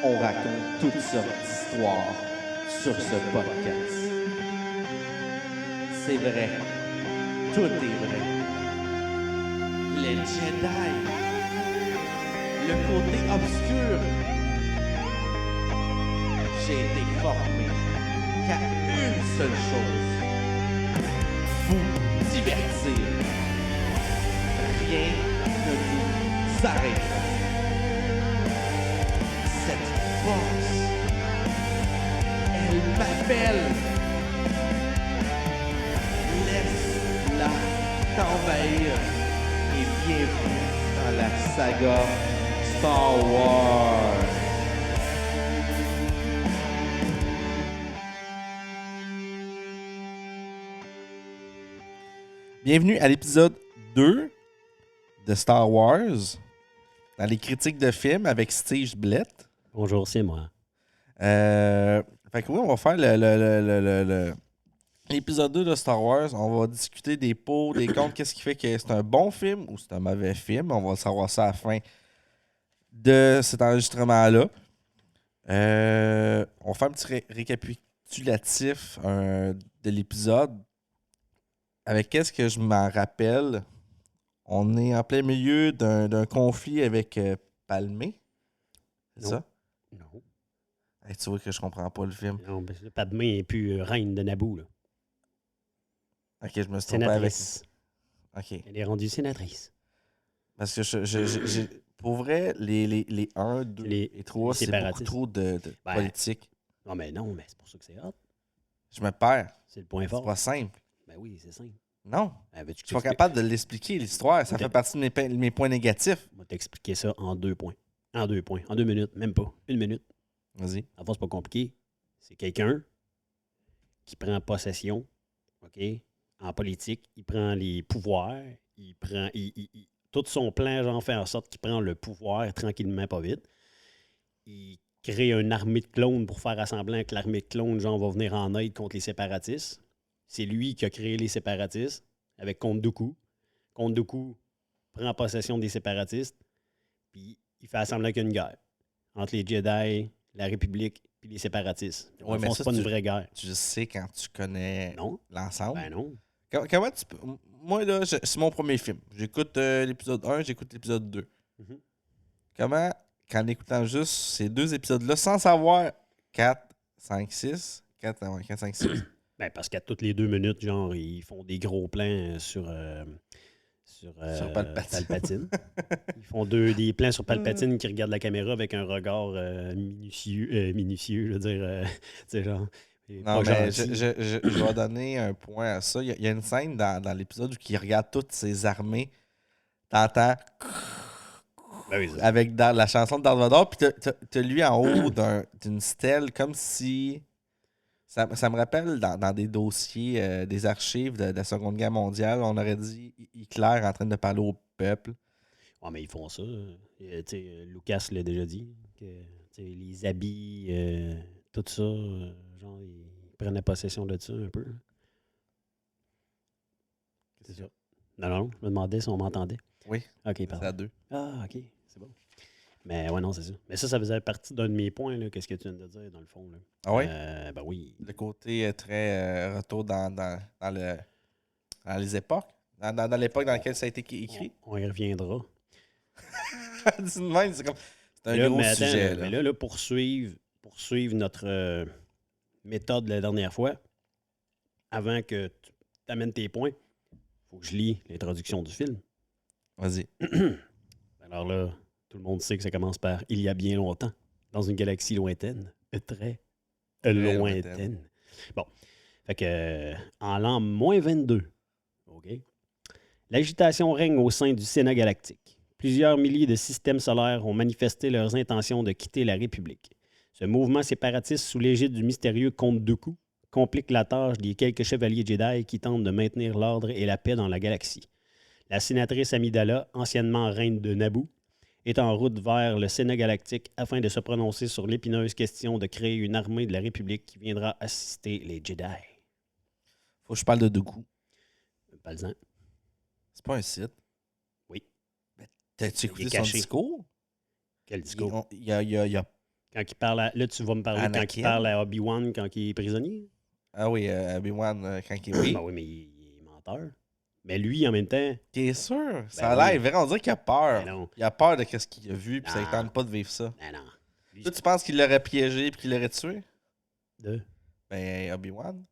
On raconte toutes sortes d'histoires sur ce podcast. C'est vrai. Tout est vrai. Les Jedi. Le côté obscur. J'ai été formé qu'à une seule chose. Vous divertir. Rien ne nous arrêtera. Cette force, elle m'appelle. Laisse-la t'envahir et bienvenue dans la saga Star Wars. Bienvenue à l'épisode 2 de Star Wars, dans les critiques de films avec Steve Blett. Bonjour, c'est moi. Fait que oui, on va faire l'épisode 2 de Star Wars. On va discuter des pour, des contre, qu'est-ce qui fait que c'est un bon film ou c'est un mauvais film. On va savoir ça à la fin de cet enregistrement-là. On va faire un petit récapitulatif de l'épisode. Avec qu'est-ce que je m'en rappelle, on est en plein milieu d'un conflit avec Palmé. C'est ça? Non. Hey, tu vois que je comprends pas le film. Non, parce que Padmé n'est plus reine de Naboo. Là. Ok, je me suis trompé avec. Sénatrice. Ok. Elle est rendue sénatrice. Parce que pour vrai, les 1, 2 et 3, c'est beaucoup séparatistes. trop de politique. Non, mais c'est pour ça que c'est hot. Je me perds. C'est le point C'est fort. pas simple. Ben oui, c'est simple. Non. Veux-tu Je suis pas capable de l'expliquer, l'histoire. Ça Ok. fait partie de mes points négatifs. On va t'expliquer ça en 2 points. En 2 points. En 2 minutes. Même pas. 1 minute. Vas-y. Avant, c'est pas compliqué. C'est quelqu'un qui prend possession, OK, en politique. Il prend les pouvoirs. Il prend... tout son plan, genre, fait en sorte qu'il prend le pouvoir tranquillement, pas vite. Il crée une armée de clones pour faire semblant que l'armée de clones, genre, va venir en aide contre les séparatistes. C'est lui qui a créé les séparatistes avec Count Dooku. Count Dooku prend possession des séparatistes, puis il fait semblant qu'il y a une guerre entre les Jedi, la République et les séparatistes. Ouais, mais c'est ça, pas une vraie guerre. Tu sais quand tu connais Non. l'ensemble. Ben non. Comment tu peux. Moi, là, c'est mon premier film. J'écoute l'épisode 1, j'écoute l'épisode 2. Mhm. Comment, qu'en écoutant juste ces deux épisodes-là, sans savoir 4, 5, 6, 4, 5, 6. Ben parce qu'à toutes les 2 minutes, genre, ils font des gros plans sur Palpatine. Ils font des plans sur Palpatine qui regarde la caméra avec un regard minutieux, je veux dire. Tu sais, genre. Non, mais je vais donner un point à ça. Il y a une scène dans l'épisode où il regarde toutes ses armées. T'entends Ben oui, avec la chanson de Darth Vader, puis t'as lui en haut d'une stèle, comme si. Ça me rappelle dans des dossiers, des archives de la Seconde Guerre mondiale, on aurait dit Hitler en train de parler au peuple. Ouais, mais ils font ça. Lucas l'a déjà dit. Que, les habits, tout ça, genre, ils prenaient possession de ça un peu. C'est ça. Non, je me demandais si on m'entendait. Oui. OK, pardon. C'est à 2. Ah, OK, c'est bon. Mais ouais, non, c'est ça. Mais ça faisait partie d'un de mes points, là, qu'est-ce que tu viens de dire, dans le fond. Là. Ah oui? Ben oui. Le côté très retour dans les époques. Dans l'époque dans laquelle ça a été écrit. On y reviendra. Dis de même, c'est un là, gros mais attends, sujet. Mais là, pour suivre notre méthode la dernière fois, avant que tu amènes tes points, il faut que je lis l'introduction du film. Vas-y. Alors là, tout le monde sait que ça commence par « Il y a bien longtemps, dans une galaxie lointaine, très lointaine. » Bon, fait que en l'an -22, OK, l'agitation règne au sein du Sénat galactique. Plusieurs milliers de systèmes solaires ont manifesté leurs intentions de quitter la République. Ce mouvement séparatiste sous l'égide du mystérieux comte Dooku complique la tâche des quelques chevaliers Jedi qui tentent de maintenir l'ordre et la paix dans la galaxie. La sénatrice Amidala, anciennement reine de Naboo, est en route vers le Sénat galactique afin de se prononcer sur l'épineuse question de créer une armée de la République qui viendra assister les Jedi. Faut que je parle de Dooku. Balzan. C'est pas un site. Oui. T'as-tu écouté Il est son caché. discours? Quel discours? Il a Quand il parle à... Là, tu vas me parler quand Anakin. il parle à Obi-Wan quand il est prisonnier. Ah oui, Obi-Wan, quand il est... Oui. Ben oui, mais il est menteur. Mais lui, en même temps... T'es sûr? Ça a Ben l'air vrai, on dirait qu'il a peur. Ben non. Il a peur de ce qu'il a vu, puis ça ne Non. tente pas de vivre ça. Ben non. Lui, Toi, tu penses qu'il l'aurait piégé puis qu'il l'aurait tué? Ben, Obi-Wan.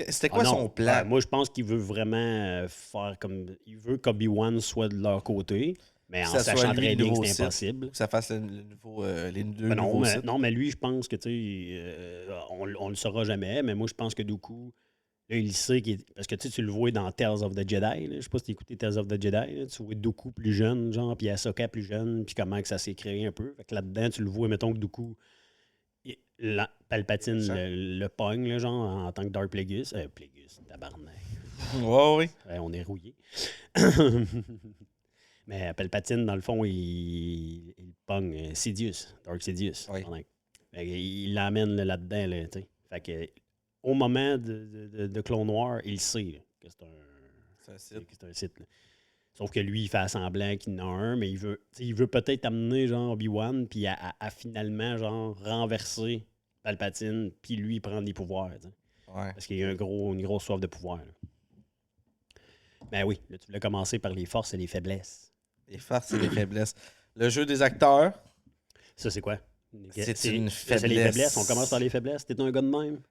C'était quoi son plan? Ben, moi, je pense qu'il veut vraiment faire comme... Il veut qu'Obi-Wan soit de leur côté, mais en ça soit sachant lui, très le bien que nouveau c'est Sith, impossible. que ça fasse les deux Ben nouveaux sites. non, mais lui, je pense que, tu sais, on le saura jamais, mais moi, je pense que Dooku, là, il sait qu'il est... Parce que, tu sais, tu le vois dans Tales of the Jedi, là. Je sais pas si tu as écouté Tales of the Jedi, là. Tu vois Dooku plus jeune, genre, puis Ahsoka plus jeune, puis comment que ça s'est créé un peu. Fait que là-dedans, tu le vois, mettons que Dooku... Palpatine le pogne, là, genre, en tant que Dark Plagueis. Plagueis, tabarnak. Ouais, oui. On est rouillé. Mais Palpatine, dans le fond, il pogne Sidious, Dark Sidious. Oui. Il l'amène là-dedans, là, tu sais. Fait que, au moment de Clone Noir, il sait là, que c'est un site. Sauf que lui, il fait semblant qu'il en a un, mais il veut peut-être amener genre Obi-Wan puis à finalement genre renverser Palpatine puis lui prendre les pouvoirs. Ouais. Parce qu'il y a une grosse soif de pouvoir. Là. Ben oui, là, tu voulais commencer par les forces et les faiblesses. Les forces et les faiblesses. Le jeu des acteurs. Ça, c'est quoi? C'est une faiblesse. C'est les faiblesses. On commence par les faiblesses. T'es un gars de même?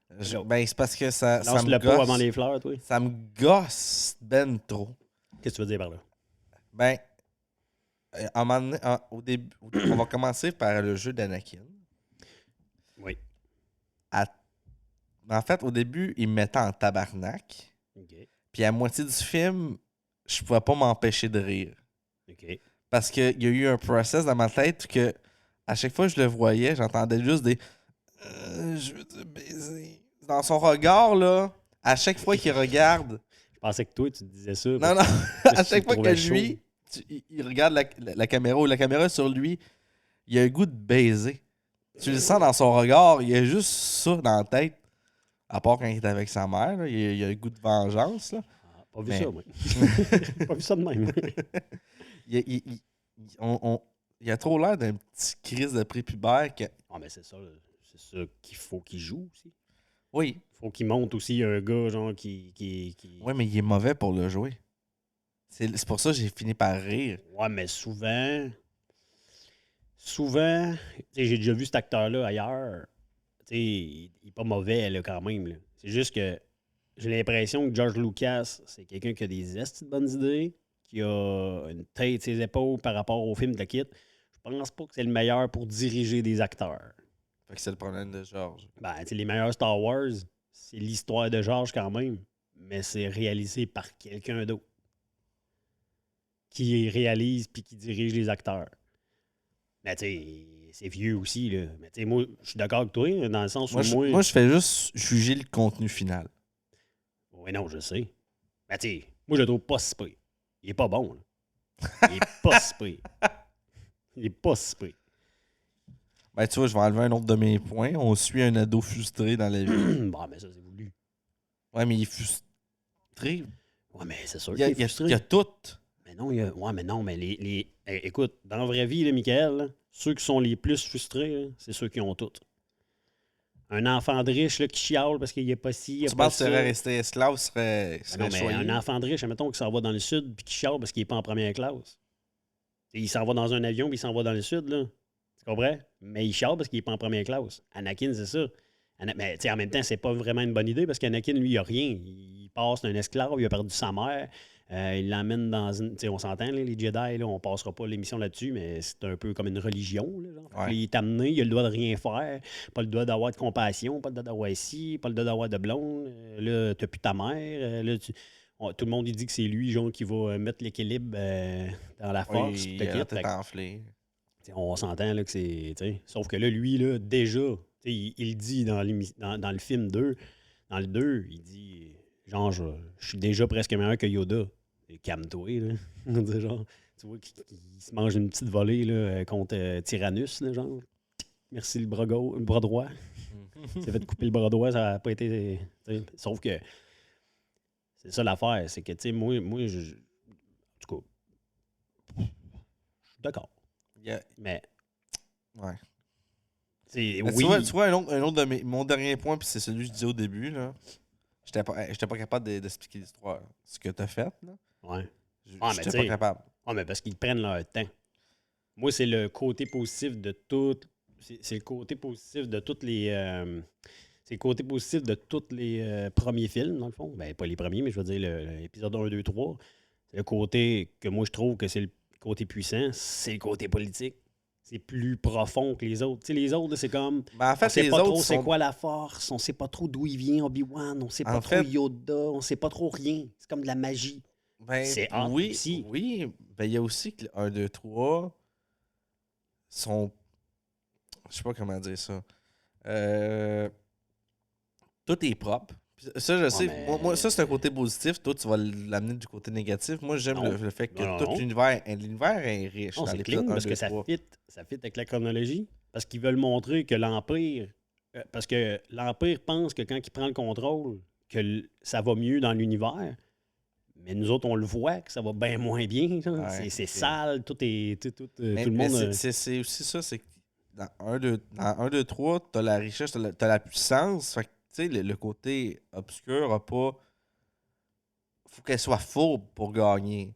Ben, c'est parce que ça Lance me le gosse. pot avant les fleurs, toi. Ça me gosse ben trop. Qu'est-ce que tu veux dire par là? Ben, à un moment donné, au début, on va commencer par le jeu d'Anakin. Oui. En fait, au début, il me mettait en tabarnak. OK. Puis à moitié du film, je pouvais pas m'empêcher de rire. OK. Parce qu'il y a eu un process dans ma tête que à chaque fois que je le voyais, j'entendais juste des je veux te baiser. Dans son regard, là, à chaque fois qu'il regarde. Je pensais que toi, tu te disais ça. Non, à chaque fois que lui, il regarde la caméra ou la caméra est sur lui, il a un goût de baiser. Tu le sens dans son regard, il y a juste ça dans la tête. À part quand il est avec sa mère, là, il a un goût de vengeance. Là. Pas vu ça, moi. Pas vu ça de même. Il a trop l'air d'un petit crise de prépubère que... Ah, mais c'est ça qu'il faut qu'il joue aussi. Oui. Il faut qu'il monte aussi un gars, genre, qui... Oui, mais il est mauvais pour le jouer. C'est pour ça que j'ai fini par rire. Ouais, mais souvent, j'ai déjà vu cet acteur-là ailleurs. Il n'est pas mauvais, là, quand même. Là. C'est juste que j'ai l'impression que George Lucas, c'est quelqu'un qui a des estis de bonnes idées, qui a une tête ses épaules par rapport au film de Kit. Je pense pas que c'est le meilleur pour diriger des acteurs. Fait que c'est le problème de George. Ben, les meilleurs Star Wars, c'est l'histoire de George quand même, mais c'est réalisé par quelqu'un d'autre qui réalise puis qui dirige les acteurs. Mais tu sais, c'est vieux aussi, là. Mais tu sais, moi, je suis d'accord avec toi, dans le sens où moi, je fais juste juger le contenu final. Oui, non, je sais. Mais tu sais, moi, je le trouve pas si pire. Il est pas bon, là. Il est pas si pire. Il est pas si pire. Ben, tu vois, je vais enlever un autre de mes points. On suit un ado frustré dans la vie. Bon, mais ça, c'est voulu. Ouais, mais il est frustré. Ouais, mais c'est sûr Il qu'il est frustré. y a tout. Mais non, ouais, mais non, mais écoute, dans la vraie vie, là, Michael, là, ceux qui sont les plus frustrés, là, c'est ceux qui ont tout. Un enfant de riche là, qui chiale parce qu'il n'y a pas ci, il n'y a Tu pas penses que ça. serait resté esclave, serait Non, mais choyé. un enfant de riche, admettons qu'il s'en va dans le sud puis qui chiale parce qu'il n'est pas en première classe. Et il s'en va dans un avion puis il s'en va dans le sud, là. Tu comprends? Mais il chiale parce qu'il n'est pas en première classe. Anakin, c'est ça. Mais en même temps, c'est pas vraiment une bonne idée parce qu'Anakin, lui, il a rien. Il passe d'un esclave, il a perdu sa mère. Il l'emmène dans une. On s'entend, là, les Jedi, là, on passera pas l'émission là-dessus, mais c'est un peu comme une religion. Là, genre. Ouais. Il est amené, il a le droit de rien faire, pas le droit d'avoir de compassion, pas le droit d'avoir ici, pas le droit d'avoir de blonde. Là, t'as plus ta mère. Là, tout le monde il dit que c'est lui genre, qui va mettre l'équilibre dans la force. Oui, il a la tête enflée. On s'entend là, que c'est. Sauf que là, lui, là, déjà, il dit dans le film 2, dans le 2, il dit genre, je suis déjà presque meilleur que Yoda. Calme-toi, là. On dit, genre, tu vois qu'il se mange une petite volée là, contre Tyrannus, là, genre. Merci le bras droit. Il s'est fait couper le bras droit, ça n'a pas été. Sauf que c'est ça l'affaire, c'est que, tu sais, moi, en tout cas, je suis d'accord. Yeah. Mais. Ouais. Oui. Tu vois un autre de mon dernier point, puis c'est celui que je disais au début, là. J'étais pas capable d'expliquer l'histoire. Ce que t'as fait, là. Ouais. Mais J'étais pas capable. mais parce qu'ils prennent leur temps. Moi, c'est le côté positif de tout. C'est le côté positif de toutes les. C'est le côté positif de tous les premiers films, dans le fond. Ben, pas les premiers, mais je veux dire l'épisode 1, 2, 3. C'est le côté que moi, je trouve que c'est le côté puissant. C'est le côté politique. C'est plus profond que les autres. Tu sais, les autres, là, c'est comme. Ben, en fait, On sait les pas autres trop c'est sont... quoi la force. On sait pas trop d'où il vient Obi-Wan. On sait pas En trop fait, Yoda. On sait pas trop rien. C'est comme de la magie. ben, C'est hot aussi. oui. Ben, il y a aussi que le 1, 2, 3 sont... Je sais pas comment dire ça. Tout est propre. Puis ça, je sais. mais... Moi, ça, c'est un côté positif. Toi, tu vas l'amener du côté négatif. Moi, j'aime Non. le fait que Non, tout non. l'univers est riche Non, dans c'est l'épisode clean 1, parce 2, que 3. ça fit avec la chronologie. Parce qu'ils veulent montrer que l'Empire. Parce que l'Empire pense que quand il prend le contrôle, que ça va mieux dans l'univers. Mais nous autres, on le voit que ça va bien moins bien. Ouais, C'est ok. sale, tout est. Tout Mais le monde. c'est aussi ça, c'est que dans 1, 2, 3, t'as la richesse, t'as la puissance. Fait que, tu sais, le côté obscur a pas... Faut qu'elle soit fourbe pour gagner.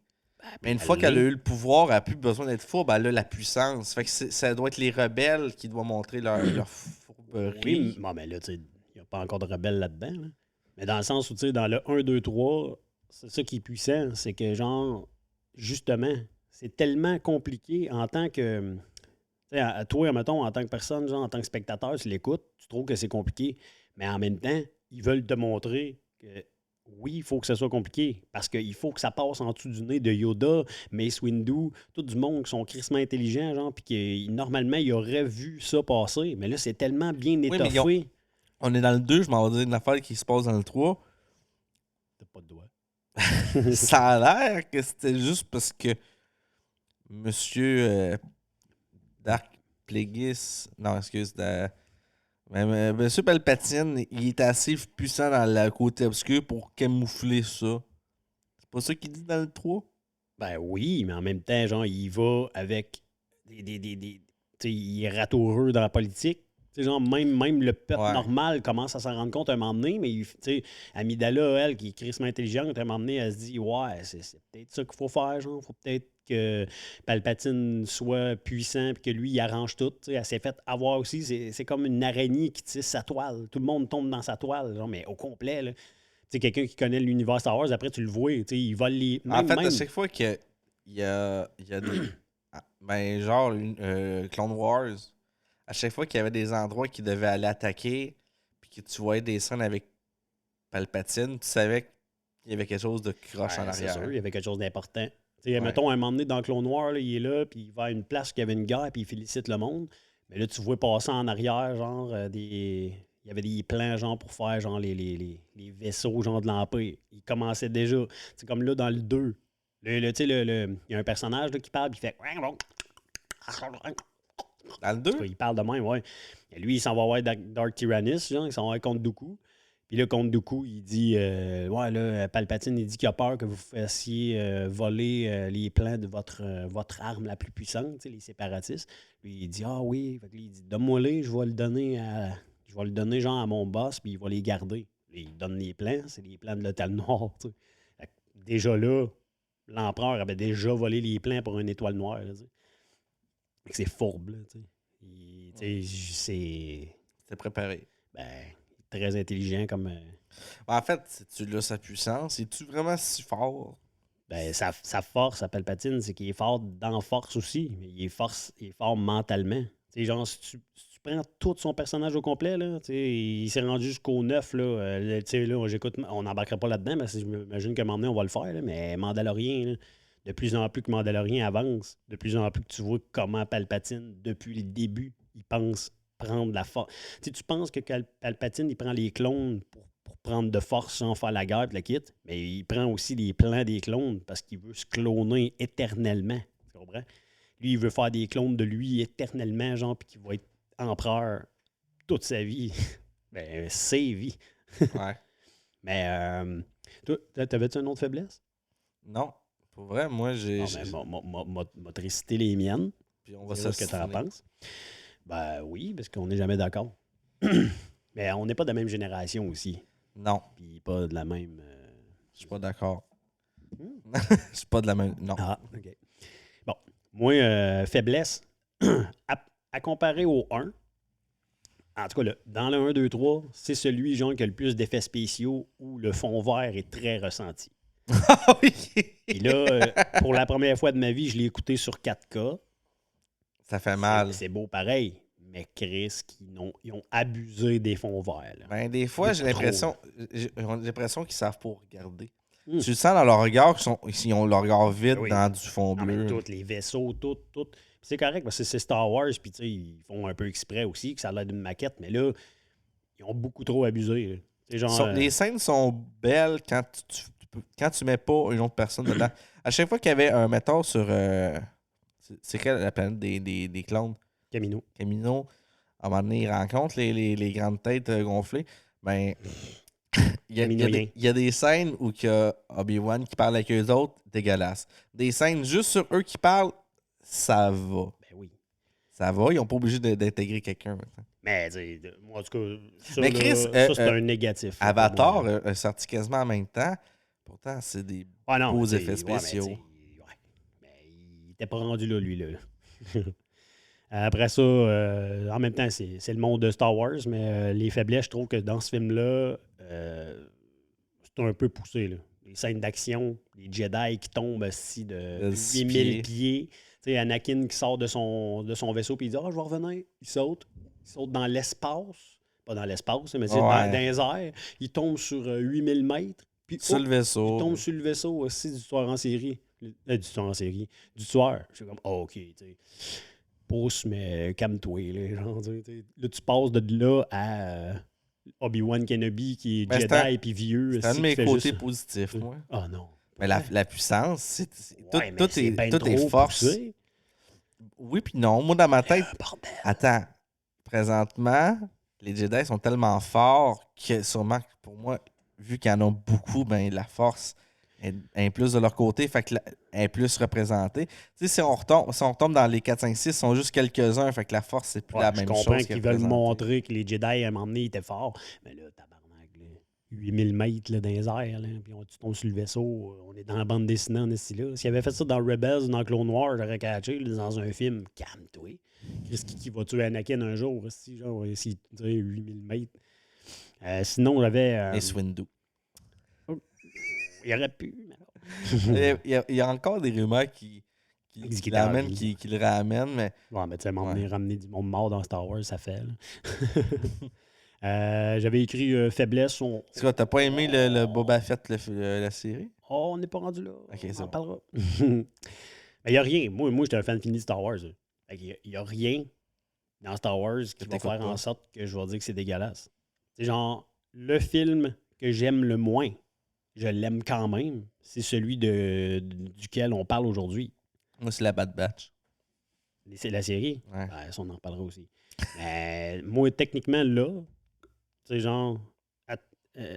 Mais une fois qu'elle a eu le pouvoir, elle n'a plus besoin d'être fourbe, elle a la puissance. Fait que ça doit être les rebelles qui doivent montrer leur fourberie. Oui, mais là, tu sais, il n'y a pas encore de rebelles là-dedans. Là. Mais dans le sens où, tu sais, dans le 1, 2, 3, c'est ça qui est puissant. C'est que, genre, justement, c'est tellement compliqué en tant que. Tu sais, à toi, mettons, en tant que personne, genre, en tant que spectateur, tu l'écoutes, tu trouves que c'est compliqué. Mais en même temps, ils veulent te montrer que oui, il faut que ça soit compliqué. Parce qu'il faut que ça passe en dessous du nez de Yoda, Mace Windu, tout du monde qui sont crissement intelligents, genre, puis que normalement, ils auraient vu ça passer. Mais là, c'est tellement bien Oui, mais étoffé. on est dans le 2, je m'en vais dire une affaire qui se passe dans le 3. T'as pas de doigt. Ça a l'air que c'était juste parce que Monsieur Dark Plagueis, non, excuse, Monsieur Palpatine, il est assez puissant dans le côté obscur pour camoufler ça. C'est pas ça qu'il dit dans le 3? Ben oui, mais en même temps, genre, il va avec tu sais, il est ratoureux dans la politique. Tu sais, genre, même le peuple Ouais. normal commence à s'en rendre compte à un moment donné, mais tu sais, Amidala, elle, qui est crissement intelligente, à un moment donné, elle se dit ouais, c'est peut-être ça qu'il faut faire, genre. Faut peut-être que Palpatine soit puissant puis que lui, il arrange tout. Tu sais, elle s'est fait avoir aussi. C'est comme une araignée qui tisse sa toile. Tout le monde tombe dans sa toile, genre, mais au complet, là. Tu sais, quelqu'un qui connaît l'univers Star Wars, après, tu le vois, tu sais, il vole les. En fait, à Même. chaque fois qu'il y a des. Ben, genre, Clone Wars, à chaque fois qu'il y avait des endroits qui devaient aller attaquer, puis que tu voyais des scènes avec Palpatine, tu savais qu'il y avait quelque chose de croche en C'est arrière. sûr, il y avait quelque chose d'important. Tu sais, Ouais. mettons, à un moment donné, dans Clone Noir, il est là, puis il va à une place où il y avait une guerre, puis il félicite le monde. Mais là, tu vois passer en arrière, genre, Il y avait des plans, genre, pour faire, genre, les vaisseaux, genre, de l'Empire. Il commençait déjà. C'est comme là, dans le 2. Tu sais, il y a un personnage là, qui parle, puis il fait. Dans le 2? Il parle de même, ouais. Et lui, il s'en va voir Dark Tyrannus, genre, il s'en va voir contre Dooku. Puis là, contre Dooku, il dit ouais, là, Palpatine, il dit qu'il a peur que vous fassiez voler les plans de votre arme la plus puissante, tu sais, les séparatistes. Puis il dit ah oui. Fait que là, il dit donne-moi-les, je vais le donner Je vais le donner genre à mon boss, puis il va les garder. Puis il donne les plans, c'est les plans de l'Hôtel Noir, tu sais. Fait que déjà là, l'empereur avait déjà volé les plans pour une étoile noire, là, tu sais. Fait que c'est fourbe, là, tu sais. Tu sais, C'est préparé. ben, très intelligent comme. En fait, si tu l'as sa puissance, es-tu vraiment si fort? Ben, sa force à Palpatine, c'est qu'il est fort dans force aussi, mais il est fort mentalement. Tu sais, genre, si tu prends tout son personnage au complet, là, tu sais, il s'est rendu jusqu'au 9, là. Tu sais, là, on n'embarquera pas là-dedans, mais je m'imagine qu'à un moment donné, on va le faire, là, mais Mandalorien, là, de plus en plus que Mandalorien avance, de plus en plus que tu vois comment Palpatine, depuis le début, il pense prendre la force. Tu sais, tu penses que Palpatine, il prend les clones pour prendre de force sans faire la guerre et le quitte, mais il prend aussi les plans des clones parce qu'il veut se cloner éternellement. Tu comprends? Lui, il veut faire des clones de lui éternellement, genre, puis qu'il va être empereur toute sa vie. Ben, ses vies. Ouais. Mais, toi, t'avais-tu une autre faiblesse? Non. Pour vrai, moi, j'ai. Non, mais m'a récité les miennes. Puis on va C'est ce que tu en s'assiner. penses. Ben oui, parce qu'on n'est jamais d'accord. Mais on n'est pas de la même génération aussi. Non, Puis pas de la même. je suis pas d'accord. Hmm. Je suis pas de la même. Non. Ah, OK. Bon. Moi, faiblesse, à comparer au 1, en tout cas, dans le 1, 2, 3, c'est celui genre qui a le plus d'effets spéciaux où le fond vert est très ressenti. Ah oui! Puis là, pour la première fois de ma vie, je l'ai écouté sur 4K. Ça fait mal. C'est beau pareil. Mais Chris, ils ont abusé des fonds verts. Là. Ben, des fois, j'ai Beaucoup trop, l'impression qu'ils savent pas regarder. Hmm. Tu le sens dans leur regard qu'ils ont le regard vide Oui. dans du fond Non, mais bleu. tous les vaisseaux, tout. Puis c'est correct parce que c'est Star Wars, puis tu sais, ils font un peu exprès aussi, que ça a l'air d'une maquette, mais là, ils ont beaucoup trop abusé. Là. C'est genre. Les scènes sont belles quand tu mets pas une autre personne dedans. À chaque fois qu'il y avait un, mettons, sur. C'est quelle la planète des clones? Camino. Camino. À un moment donné, ils rencontrent les grandes têtes gonflées. Ben. Il y a des scènes où il y a Obi-Wan qui parle avec eux autres, dégueulasse. Des scènes juste sur eux qui parlent, ça va. Ben oui. Ça va, ils n'ont pas obligé d'intégrer quelqu'un maintenant. Mais, tu sais, moi, en tout cas, ça, Mais là, Chris, ça c'est un négatif. là, pour Avatar moi. est sorti quasiment en même temps. Pourtant, c'est des Ah non, beaux mais effets spéciaux. Ouais, mais il était pas rendu là, lui. Là. Après ça, en même temps, c'est le monde de Star Wars, mais les faiblesses, je trouve que dans ce film-là, c'est un peu poussé. Là. Les scènes d'action, les Jedi qui tombent aussi de 8000 pieds. Tu sais, Anakin qui sort de son vaisseau puis il dit « Ah, je vais revenir. » Il saute dans l'espace. Pas dans l'espace, mais dans les airs. Il tombe sur 8000 mètres. Puis, sur le vaisseau. Il tombe sur le vaisseau aussi du tueur en série. Du tueur en série. Du tueur. Je suis comme « Oh, OK. » Pousse, mais calme-toi. Là, tu passes de là à Obi-Wan Kenobi qui est Jedi puis vieux. C'est un de mes côtés positifs, moi. Ah non. Mais la puissance, tout est force. Poussé. Oui, puis non. Moi, dans ma tête, Bordel. attends, présentement, les Jedi sont tellement forts que sûrement, pour moi, vu qu'il y en a beaucoup, ben la force est plus de leur côté, fait que elle est plus représentée. Tu sais, si on retombe dans les 4, 5, 6, ils sont juste quelques-uns, fait que la force, c'est plus la même chose. Je comprends qu'ils veulent montrer que les Jedi, à un moment donné, étaient forts. Mais là, tabarnak, 8000 mètres là, dans les airs, là, puis tu tombes sur le vaisseau, on est dans la bande dessinée en ici là. S'il avait fait ça dans Rebels ou dans Clone Wars, j'aurais catché dans un film, calme-toi. Qu'est-ce qui va tuer Anakin un jour, si, genre, si 8000 mètres? Sinon, j'avais. Et Swindu. Il y aurait pu. Il y a encore des rumeurs qui le ramènent, mais. Ouais, mais tu sais, ramener du monde mort dans Star Wars, ça fait. J'avais écrit Faiblesse. T'as pas aimé le Boba Fett, la série? Oh, on n'est pas rendu là. Ok, on ça en parlera. Mais il n'y a rien. Moi j'étais un fan fini de Star Wars. Il n'y a rien dans Star Wars qui va faire en sorte que je vais dire que c'est dégueulasse. C'est genre, le film que j'aime le moins, je l'aime quand même, c'est celui duquel on parle aujourd'hui. Moi, c'est la Bad Batch. C'est la série? Ouais. Ben, ça, on en parlera aussi. Mais moi, techniquement, là, c'est genre,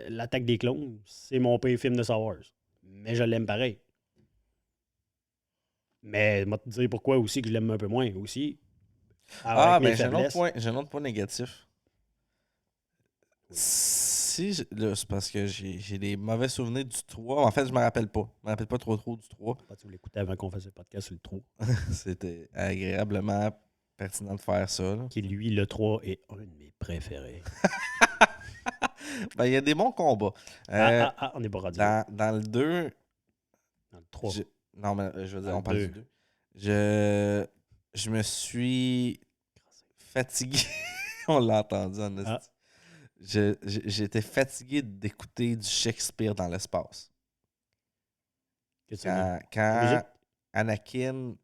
l'Attaque des clones, c'est mon pire film de Star Wars. Mais je l'aime pareil. Mais je vais te dire pourquoi aussi que je l'aime un peu moins aussi. Mais j'ai un autre point négatif. Oui. C'est parce que j'ai des mauvais souvenirs du 3. En fait, je me rappelle pas. Je me rappelle pas trop du 3. Tu voulais écouter avant qu'on fasse le podcast sur le 3. C'était agréablement pertinent de faire ça. Là. Qui, lui, le 3 est un de mes préférés. Ben, il y a des bons combats. On n'est pas rendu. Dans le 2... Dans le 3. Non, mais je veux dire, on parle du 2. Je me suis fatigué. On l'a entendu en esti. J'étais fatigué d'écouter du Shakespeare dans l'espace. Quand Anakin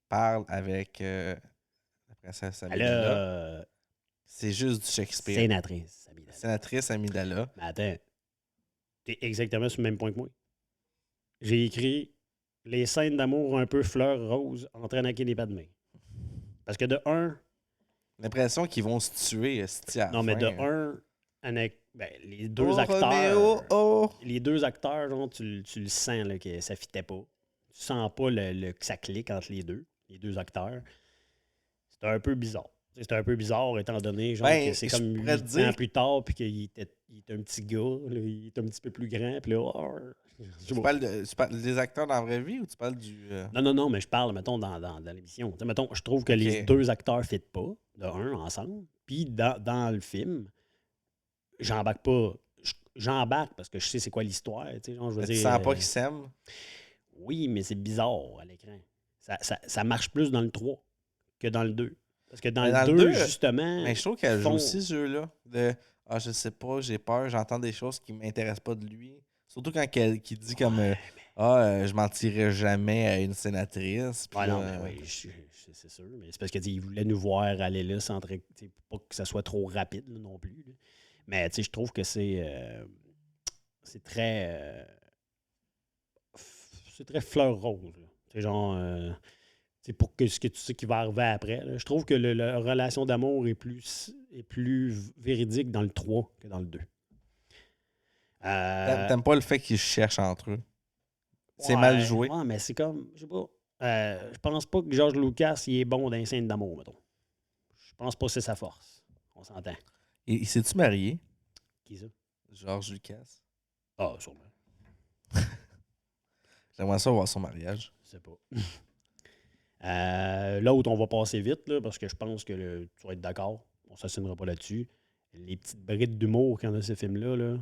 parle avec la princesse Amidala, c'est juste du Shakespeare. Sénatrice Amidala. Mais attends, t'es exactement sur le même point que moi. J'ai écrit les scènes d'amour un peu fleurs roses entre Anakin et Padmé. Parce que de un... L'impression qu'ils vont se tuer, non, mais de un... les deux acteurs... Les deux acteurs, genre, tu le sens là, que ça fitait pas. Tu sens pas que ça clique entre les deux acteurs. C'était un peu bizarre. C'était un peu bizarre, étant donné genre, Ben, que c'est je comme pourrais 8 te dire- ans plus tard, puis qu'il était un petit gars, là, il était un petit peu plus grand, puis là, je sais Tu pas. parles des acteurs dans la vraie vie ou tu parles du. Non, mais je parle, mettons, dans l'émission. Tu sais, mettons, je trouve que Ok. les deux acteurs ne fit pas, de un, ensemble. Puis dans le film, j'embarque pas. J'embarque parce que je sais c'est quoi l'histoire. Tu sais, genre, je veux Mais tu dire, sens pas qu'ils s'aiment? oui, mais c'est bizarre à l'écran. Ça marche plus dans le 3 que dans le 2. Parce que dans Mais le dans le 2, 2, justement, mais je trouve ils qu'elle joue font. aussi ce jeu-là. Je sais pas, j'ai peur, j'entends des choses qui m'intéressent pas de lui. Surtout quand qui dit comme je mentirais jamais à une sénatrice. Puis Ouais, non, là, mais oui, c'est sûr. Mais c'est parce qu'il voulait nous voir aller là sans pas que ça soit trop rapide là, non plus. Là. Mais je trouve que c'est très. C'est très fleur rose. C'est genre. C'est pour que ce que tu sais qui va arriver après. Là. Je trouve que la relation d'amour est plus véridique dans le 3 que dans le 2. t'aimes pas le fait qu'ils se cherchent entre eux. C'est mal joué. Ouais, mais c'est comme. Je sais pas. Je pense pas que George Lucas il est bon dans les scènes d'amour, mettons. Je pense pas que c'est sa force. On s'entend. Il s'est-tu marié, Qui ça? George Lucas? Ah, sûrement. J'aimerais ça voir son mariage. Je sais pas. L'autre, on va passer vite, là, parce que je pense que tu vas être d'accord. On s'assinera pas là-dessus. Les petites brides d'humour qu'il y en a ces films-là. Là.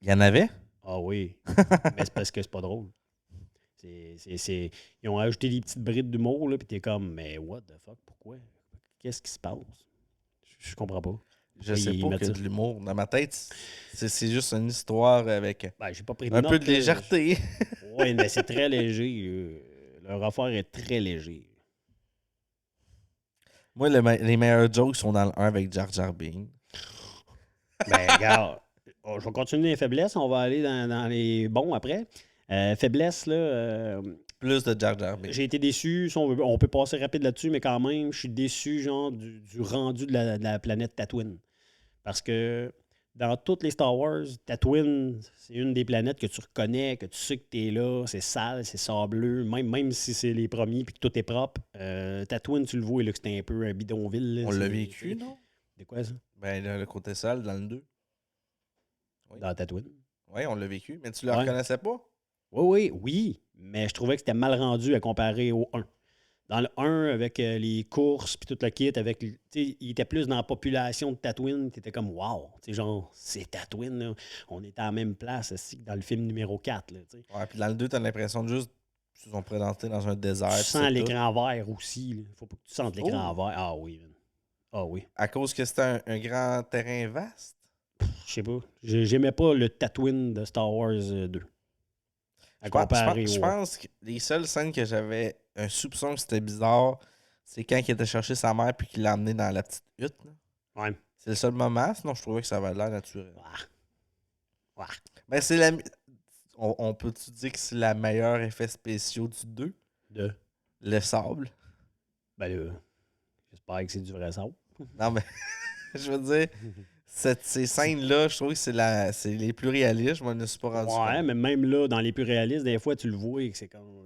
Il y en avait? Ah oui. Mais c'est parce que c'est pas drôle. Ils ont ajouté des petites brides d'humour, là, puis t'es comme, mais what the fuck, pourquoi? Qu'est-ce qui se passe? Je comprends pas. Je Pourquoi sais ils pas mettent que ça? de l'humour. Dans ma tête, c'est juste une histoire avec Ben, j'ai pas pris un note, peu de là. légèreté. Oui, mais c'est très léger. Leur affaire est très léger. Moi, les meilleurs jokes sont dans le 1 avec Jar Jar Binks. Ben, regarde, je vais continuer les faiblesses. On va aller dans les bons après. Faiblesse, là, Plus de Jar Jar Binks. j'ai été déçu. Si on peut passer rapide là-dessus, mais quand même, je suis déçu genre du rendu de la planète Tatooine. Parce que dans toutes les Star Wars, Tatooine, c'est une des planètes que tu reconnais, que tu sais que tu es là, c'est sale, c'est sableux, même si c'est les premiers puis que tout est propre. Tatooine, tu le vois, là, que c'était un peu un bidonville. Là, On l'a vécu, c'est- non? C'est quoi ça? Ben, le côté sale dans le 2. Oui. Dans Tatooine. Oui, on l'a vécu. Mais tu le Ouais. reconnaissais pas? Oui, mais je trouvais que c'était mal rendu à comparer au 1. Dans le 1, avec les courses puis tout le kit, il était plus dans la population de Tatooine. Tu étais comme, wow, genre, c'est Tatooine. Là. On était à la même place aussi que dans le film numéro 4. Là, t'sais. Ouais, puis dans le 2, t'as l'impression de juste. Ils se sont présentés dans un désert. Tu puis sens c'est l'écran vert aussi. Il faut pas que tu sentes l'écran Oh. vert. Ah oui, man. Ah oui. tout. À cause que c'était un grand terrain vaste. Je sais pas. J'aimais pas le Tatooine de Star Wars 2. À comparer Je au... pense que les seules scènes que j'avais un soupçon que c'était bizarre, c'est quand il était chercher sa mère puis qu'il l'a amené dans la petite hutte. Là. Ouais. C'est le seul moment, sinon je trouvais que ça avait l'air naturel. Ouais. Ben, c'est la. On peut-tu dire que c'est la meilleure effet spéciaux du 2? De... Le sable. Ben là, j'espère que c'est du vrai sable. Non, mais je veux dire, ces scènes-là, je trouve que c'est les plus réalistes. Je m'en suis pas rendu Ouais, compte. mais même là, dans les plus réalistes, des fois, tu le vois et que c'est comme...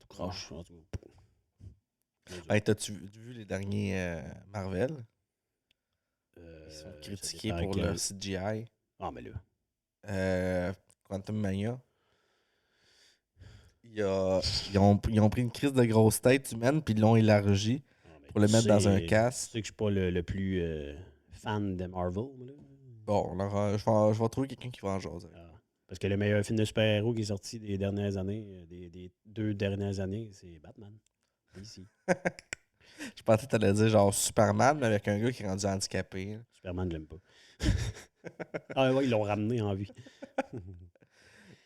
tout croche. En tout cas. Ben, t'as-tu vu les derniers Marvel? Ils sont Ça critiqués dépend pour quel- leur CGI. Ah, mais là... Quantum Mania. Ils ont pris une crise de grosse tête humaine puis ils l'ont élargi ah, mais pour le tu mettre dans sais- un Tu casque. sais que je suis pas le plus fan de Marvel. Là. Bon, alors, je vais trouver quelqu'un qui va en jaser. Ah. Parce que le meilleur film de super-héros qui est sorti des dernières années, des 2 dernières années, c'est Batman. Ici. Je pensais que t'allais dire genre Superman, mais avec un gars qui est rendu handicapé. Superman, je l'aime pas. Ah ouais, ils l'ont ramené en vie.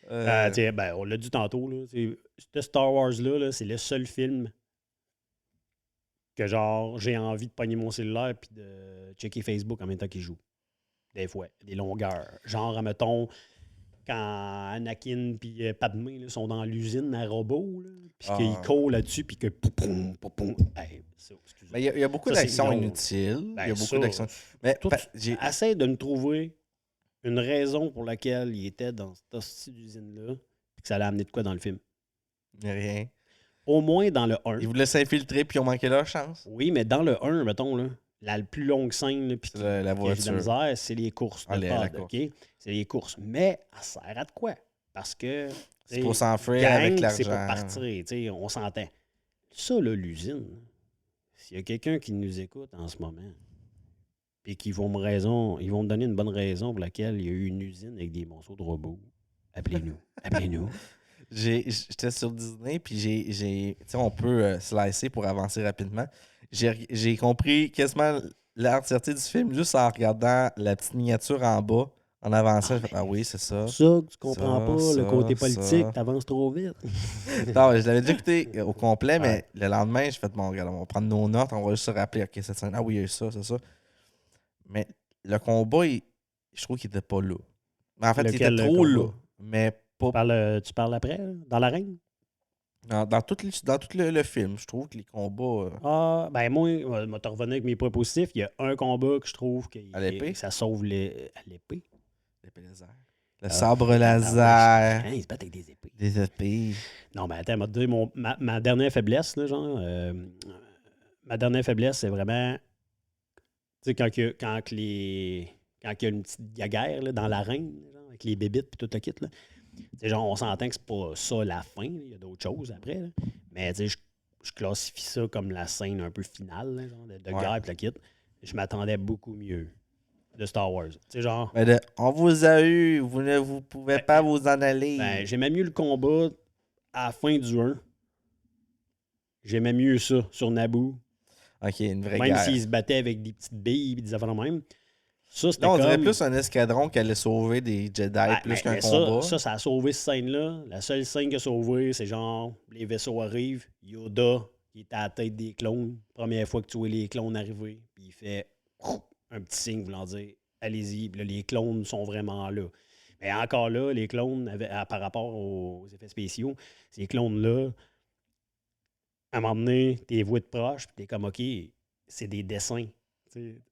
Tiens, ben, on l'a dit tantôt, là, ce Star Wars-là, là, c'est le seul film que genre j'ai envie de pogner mon cellulaire et de checker Facebook en même temps qu'il joue. Des fois, des longueurs. Genre, mettons, quand Anakin et Padmé là, sont dans l'usine à robots, puis qu'ils courent là-dessus, puis que poum, poum, poum. Hey, ça, excusez. Mais il y a beaucoup Ça, c'est d'actions long. inutiles. Ben, Il y a beaucoup ça, d'actions. Mais Toi, essaie de me trouver une raison pour laquelle il était dans cette hostie d'usine-là, puis que ça allait amener de quoi dans le film. rien. au moins dans le 1. Ils voulaient s'infiltrer puis ils ont manqué leur chance. Oui, mais dans le 1, mettons, là, la plus longue scène, là, puis C'est la que j'ai de la voiture. misère, c'est les courses de La pod, course. OK? C'est les courses. Mais elle sert à de quoi? Parce que C'est pour s'enfuir gang, avec l'argent. c'est pour partir, tu sais, on s'entend. Ça, là, l'usine, s'il y a quelqu'un qui nous écoute en ce moment, puis qu'ils vont ils vont me donner une bonne raison pour laquelle il y a eu une usine avec des morceaux de robots, appelez-nous. Appelez-nous. J'étais sur Disney, puis tu sais, on peut slicer pour avancer rapidement. J'ai compris quasiment l'entièreté du film juste en regardant la petite miniature en bas, en avançant. J'ai fait, ah oui, c'est ça. C'est ça que tu comprends pas, le côté ça. politique, t'avances trop vite. Non, je l'avais déjà écouté au complet, mais Ouais. le lendemain, j'ai fait, bon, regarde, on va prendre nos notes, on va juste se rappeler, OK, cette scène, ah oui, il y a eu ça, c'est ça. Mais le combat, je trouve qu'il était pas là. Mais en fait, Lequel, il était le trop là, combat? mais pas Tu parles après, là, dans l'arène? dans tout le film. Je trouve que les combats Ah, ben moi, je vais te revenir avec mes points positifs. Il y a un combat que je trouve que à l'épée, ça sauve à l'épée. l'épée laser. Le sabre laser. Hein, ils se battent avec des épées. Des épées. Non, mais attends, m'a dit ma dernière faiblesse, là, genre, ma dernière faiblesse, c'est vraiment, tu sais, quand il y a une petite guerre là, dans l'arène, genre, avec les bébites et tout le kit, là. Tu sais, genre, on s'entend que c'est pas ça la fin, là, il y a d'autres choses après, là. Mais tu sais, je classifie ça comme la scène un peu finale, là, genre, de Ouais. guerre et tout le kit. Je m'attendais beaucoup mieux de Star Wars. Tu sais, genre, Mais on vous a eu, vous ne vous pouvez pas vous en aller. ben, j'aimais mieux le combat à la fin du 1. J'aimais mieux ça sur Naboo. OK, une vraie Même guerre. s'ils se battaient avec des petites billes et des affaires de même. Ça, c'était Là, on comme... dirait plus un escadron qui allait sauver des Jedi Ouais, plus mais qu'un ça, combat. ça a sauvé cette scène-là. La seule scène qui a sauvé, c'est genre, les vaisseaux arrivent, Yoda, qui est à la tête des clones. Première fois que tu vois les clones arriver, puis il fait un petit signe voulant dire, allez-y. Puis là, les clones sont vraiment là. Mais encore là, les clones, par rapport aux effets spéciaux, ces clones-là, à un moment donné, t'es voué de proche, puis t'es comme, OK, c'est des dessins.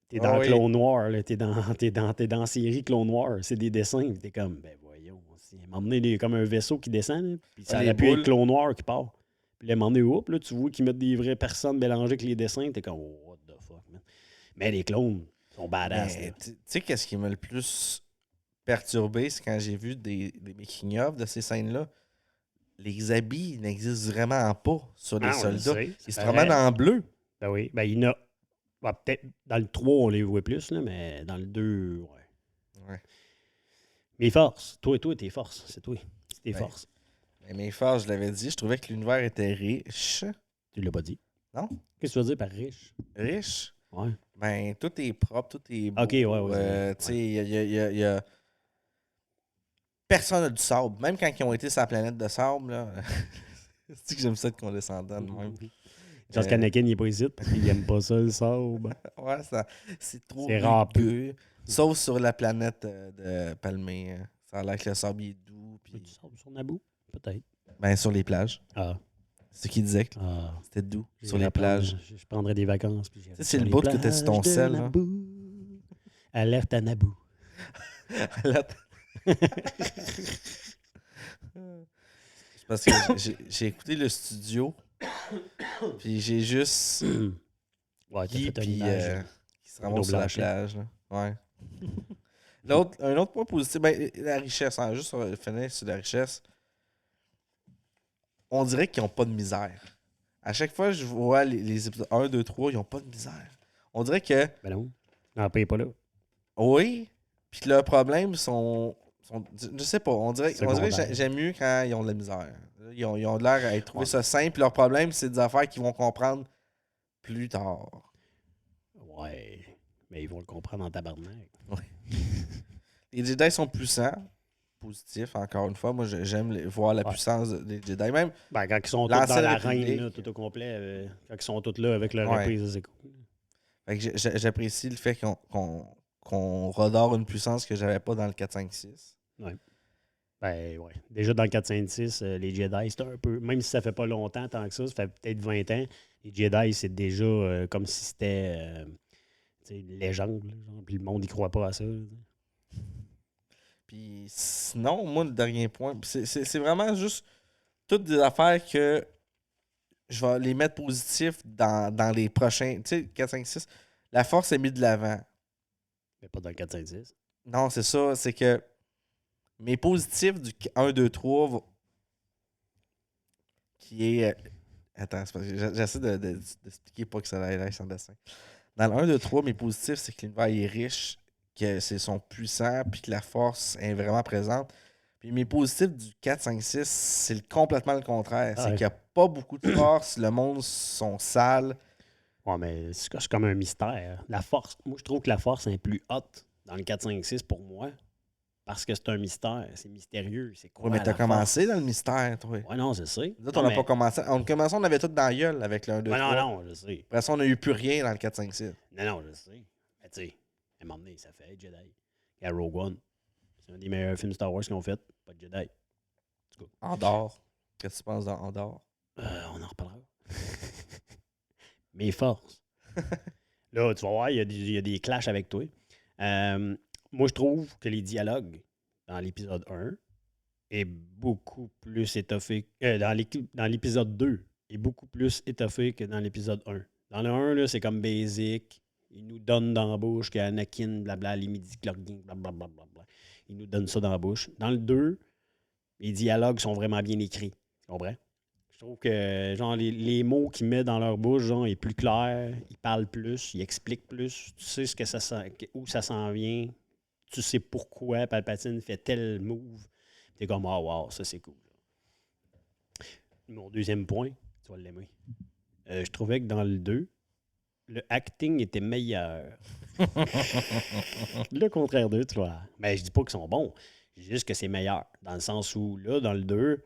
T'es dans oui. Clone Noir, t'es dans la série Clone Noir, c'est des dessins. T'es comme, ben voyons. À un moment donné, il y a comme un vaisseau qui descend, là, puis ça les aurait pu boules. être Clone Noir qui part. Puis là, à un moment donné, hop, là, tu vois qu'ils mettent des vraies personnes mélangées avec les dessins, t'es comme, oh, what the fuck, man. Mais les clones sont badass. Mais là. tu sais, qu'est-ce qui m'a le plus perturbé, c'est quand j'ai vu des making-of de ces scènes-là. Les habits n'existent vraiment pas sur les Ah, on le soldats. sait, Ils se paraît. promènent en bleu. Ben oui, ben il y en a. Ben, peut-être dans le 3, on les voit plus, là, mais dans le 2, ouais. Ouais. Mes forces. Toi, tes forces. C'est toi. C'est tes Ben, forces. Mais mes forces, je l'avais dit, je trouvais que l'univers était riche. Tu l'as pas dit. Non? Qu'est-ce que tu veux dire par riche? Riche. Ouais. Ben, tout est propre, tout est beau. Ok, ouais. Tu sais, il y a... Personne n'a du sable. Même quand ils ont été sur la planète de sable, là. C'est que j'aime ça de condescendant de même. Parce qu'Anakin, il n'est pas ici parce qu'il aime pas ça, le sable. Ouais, c'est trop C'est râpeux. rugueux. Sauf sur la planète de Palmé. Ça a l'air que le sable est doux. Pas Puis... du sable sur Naboo? Peut-être. Ben, sur les plages. Ah. C'est ce qu'il disait. Que Ah. c'était doux. Sur J'irais les plages. prendre- Je prendrais des vacances. Puis Tu sais, c'est le bout que t'as sur ton sel, là. Alerte à Naboo. Là, c'est parce que j'ai écouté le studio. Puis j'ai juste Ouais, t'as Guy fait une puis image. qui se ramasse sur la blanchie. plage. Là. Ouais. Un autre point positif, ben, la richesse, hein, juste sur finir sur la richesse. On dirait qu'ils n'ont pas de misère. À chaque fois que je vois les épisodes 1, 2, 3, ils n'ont pas de misère. On dirait que, Ben non. Non, paye pas là. oui, puis que leurs problèmes sont je sais pas, on dirait que Secondaire. j'aime mieux quand ils ont de la misère. Ils ont de l'air à trouver ça simple, puis leurs problèmes, c'est des affaires qu'ils vont comprendre plus tard. Ouais. Mais ils vont le comprendre en tabarnak. Les Jedi sont puissants, positifs, encore une fois. Moi, j'aime voir la puissance des Jedi. Même, Ben, quand ils sont tous dans L'ancienne l'arène, République. là, tout au complet, quand ils sont tous là avec leur Ouais. épée, ça, c'est cool. fait que j'apprécie le fait qu'on redore une puissance que j'avais pas dans le 4, 5, 6. Ben, ouais. Déjà, dans le 456, les Jedi, c'est un peu... Même si ça fait pas longtemps, tant que ça fait peut-être 20 ans, les Jedi, c'est déjà comme si c'était une légende. Là, genre, puis le monde n'y croit pas à ça. Là. Puis sinon, moi, le dernier point, c'est vraiment juste toutes des affaires que je vais les mettre positifs dans les prochains. Tu sais, 4, 5, 6. La force est mise de l'avant. Mais pas dans le 4, 5, 6. Non, c'est ça. C'est que mes positifs du 1, 2, 3, qui est. Attends, c'est parce que j'essaie d'expliquer pas que ça aille sans dessin. Dans le 1, 2, 3, mes positifs, c'est que l'univers est riche, que c'est son puissant, puis que la force est vraiment présente. Puis mes positifs du 4, 5, 6, c'est complètement le contraire. C'est Ouais. qu'il n'y a pas beaucoup de force, le monde sont sales. Ouais, mais c'est comme un mystère. La force, moi, je trouve que la force est plus haute dans le 4, 5, 6 pour moi. Parce que c'est un mystère. C'est mystérieux. C'est quoi Oui, mais t'as la commencé force? dans le mystère, toi. Ouais, non, je sais. Nous autres, Non, on n'a mais... pas commencé. On commençait, on avait tout dans la gueule avec le 1, 2, Ouais, 3. non, je sais. Après ça, on n'a eu plus rien dans le 4, 5, 6. Non, je sais. Mais tu sais, à un moment donné, ça fait Jedi. Il y a Rogue One. C'est un des meilleurs films Star Wars qu'ils ont fait. Pas de Jedi. Andorre. Qu'est-ce que tu penses d'Andorre? On en reparlera. Mes forces. Là, tu vas voir, il y a des clashs avec toi. Moi, je trouve que les dialogues dans l'épisode 1 est beaucoup plus étoffé. Dans l'épisode 2 est beaucoup plus étoffé que dans l'épisode 1. Dans le 1, là, c'est comme basic. Il nous donne dans la bouche qu'Anakin, blabla, les midi-clogging, blablabla. Il nous donne ça dans la bouche. Dans le 2, les dialogues sont vraiment bien écrits. Tu comprends? Je trouve que genre les mots qu'ils mettent dans leur bouche, genre, est plus clair, ils parlent plus, ils expliquent plus, tu sais ce que où ça s'en vient, tu sais pourquoi Palpatine fait tel move. T'es comme oh wow, ça c'est cool. Mon deuxième point, tu vas l'aimer. Je trouvais que dans le 2, le acting était meilleur. Le contraire d'eux, tu vois. Mais je dis pas qu'ils sont bons. Je dis juste que c'est meilleur. Dans le sens où, là, dans le 2, là,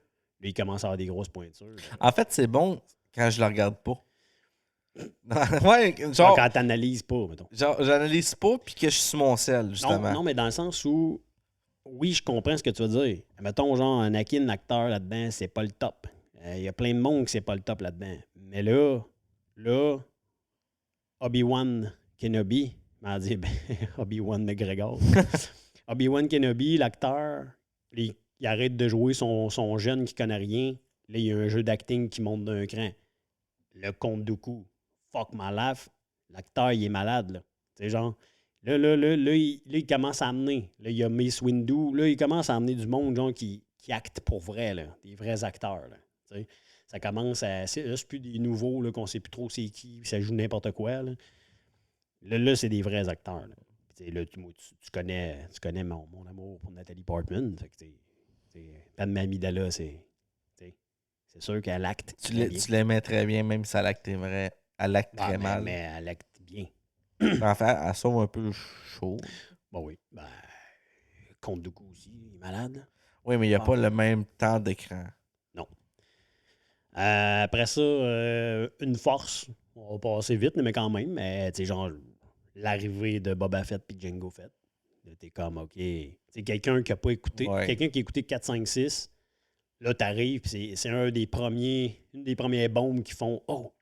il commence à avoir des grosses pointures. En fait, c'est bon quand je le regarde pas. Ouais, Genre, genre, quand t'analyses pas, mettons. genre j'analyse pas puis que je suis sur mon sel, justement. Non, mais dans le sens où, oui, je comprends ce que tu veux dire. Mettons, genre, Anakin, l'acteur là-dedans, c'est pas le top. Il y a plein de monde qui c'est pas le top là-dedans. Mais là, Obi-Wan Kenobi, m'a dit, ben, Obi-Wan McGregor. Obi-Wan Kenobi, l'acteur, il arrête de jouer son jeune qui connaît rien. Là, il y a un jeu d'acting qui monte d'un cran. Le Comte Dooku, fuck my life. L'acteur, il est malade, là. Tu sais, genre, là, il commence à amener. Là, il y a Mace Windu. Là, il commence à amener du monde, genre, qui acte pour vrai, là. Des vrais acteurs, là. Tu sais, ça commence à... C'est plus des nouveaux, là, qu'on sait plus trop c'est qui, puis ça joue n'importe quoi, là. Là, c'est des vrais acteurs, là. Là, tu connais mon amour pour Nathalie Portman. Fait que, Padme Amidala, c'est sûr qu'elle acte. Tu l'aimais très bien, même si elle acte vrai. Elle acte très mal. Mais elle acte bien. En fait, elle sauve un peu le show. Bon, oui. Ben, Comte Dooku aussi, il est malade. Oui, mais il n'y a pas le même temps d'écran. Non. Après ça, une force. On va passer vite, mais quand même. Mais, tu sais, genre, l'arrivée de Boba Fett puis Jango Fett. T'es comme, OK. C'est quelqu'un qui n'a pas écouté. Ouais. Quelqu'un qui a écouté 4, 5, 6. Là, t'arrives, puis c'est une des premières bombes qui font oh,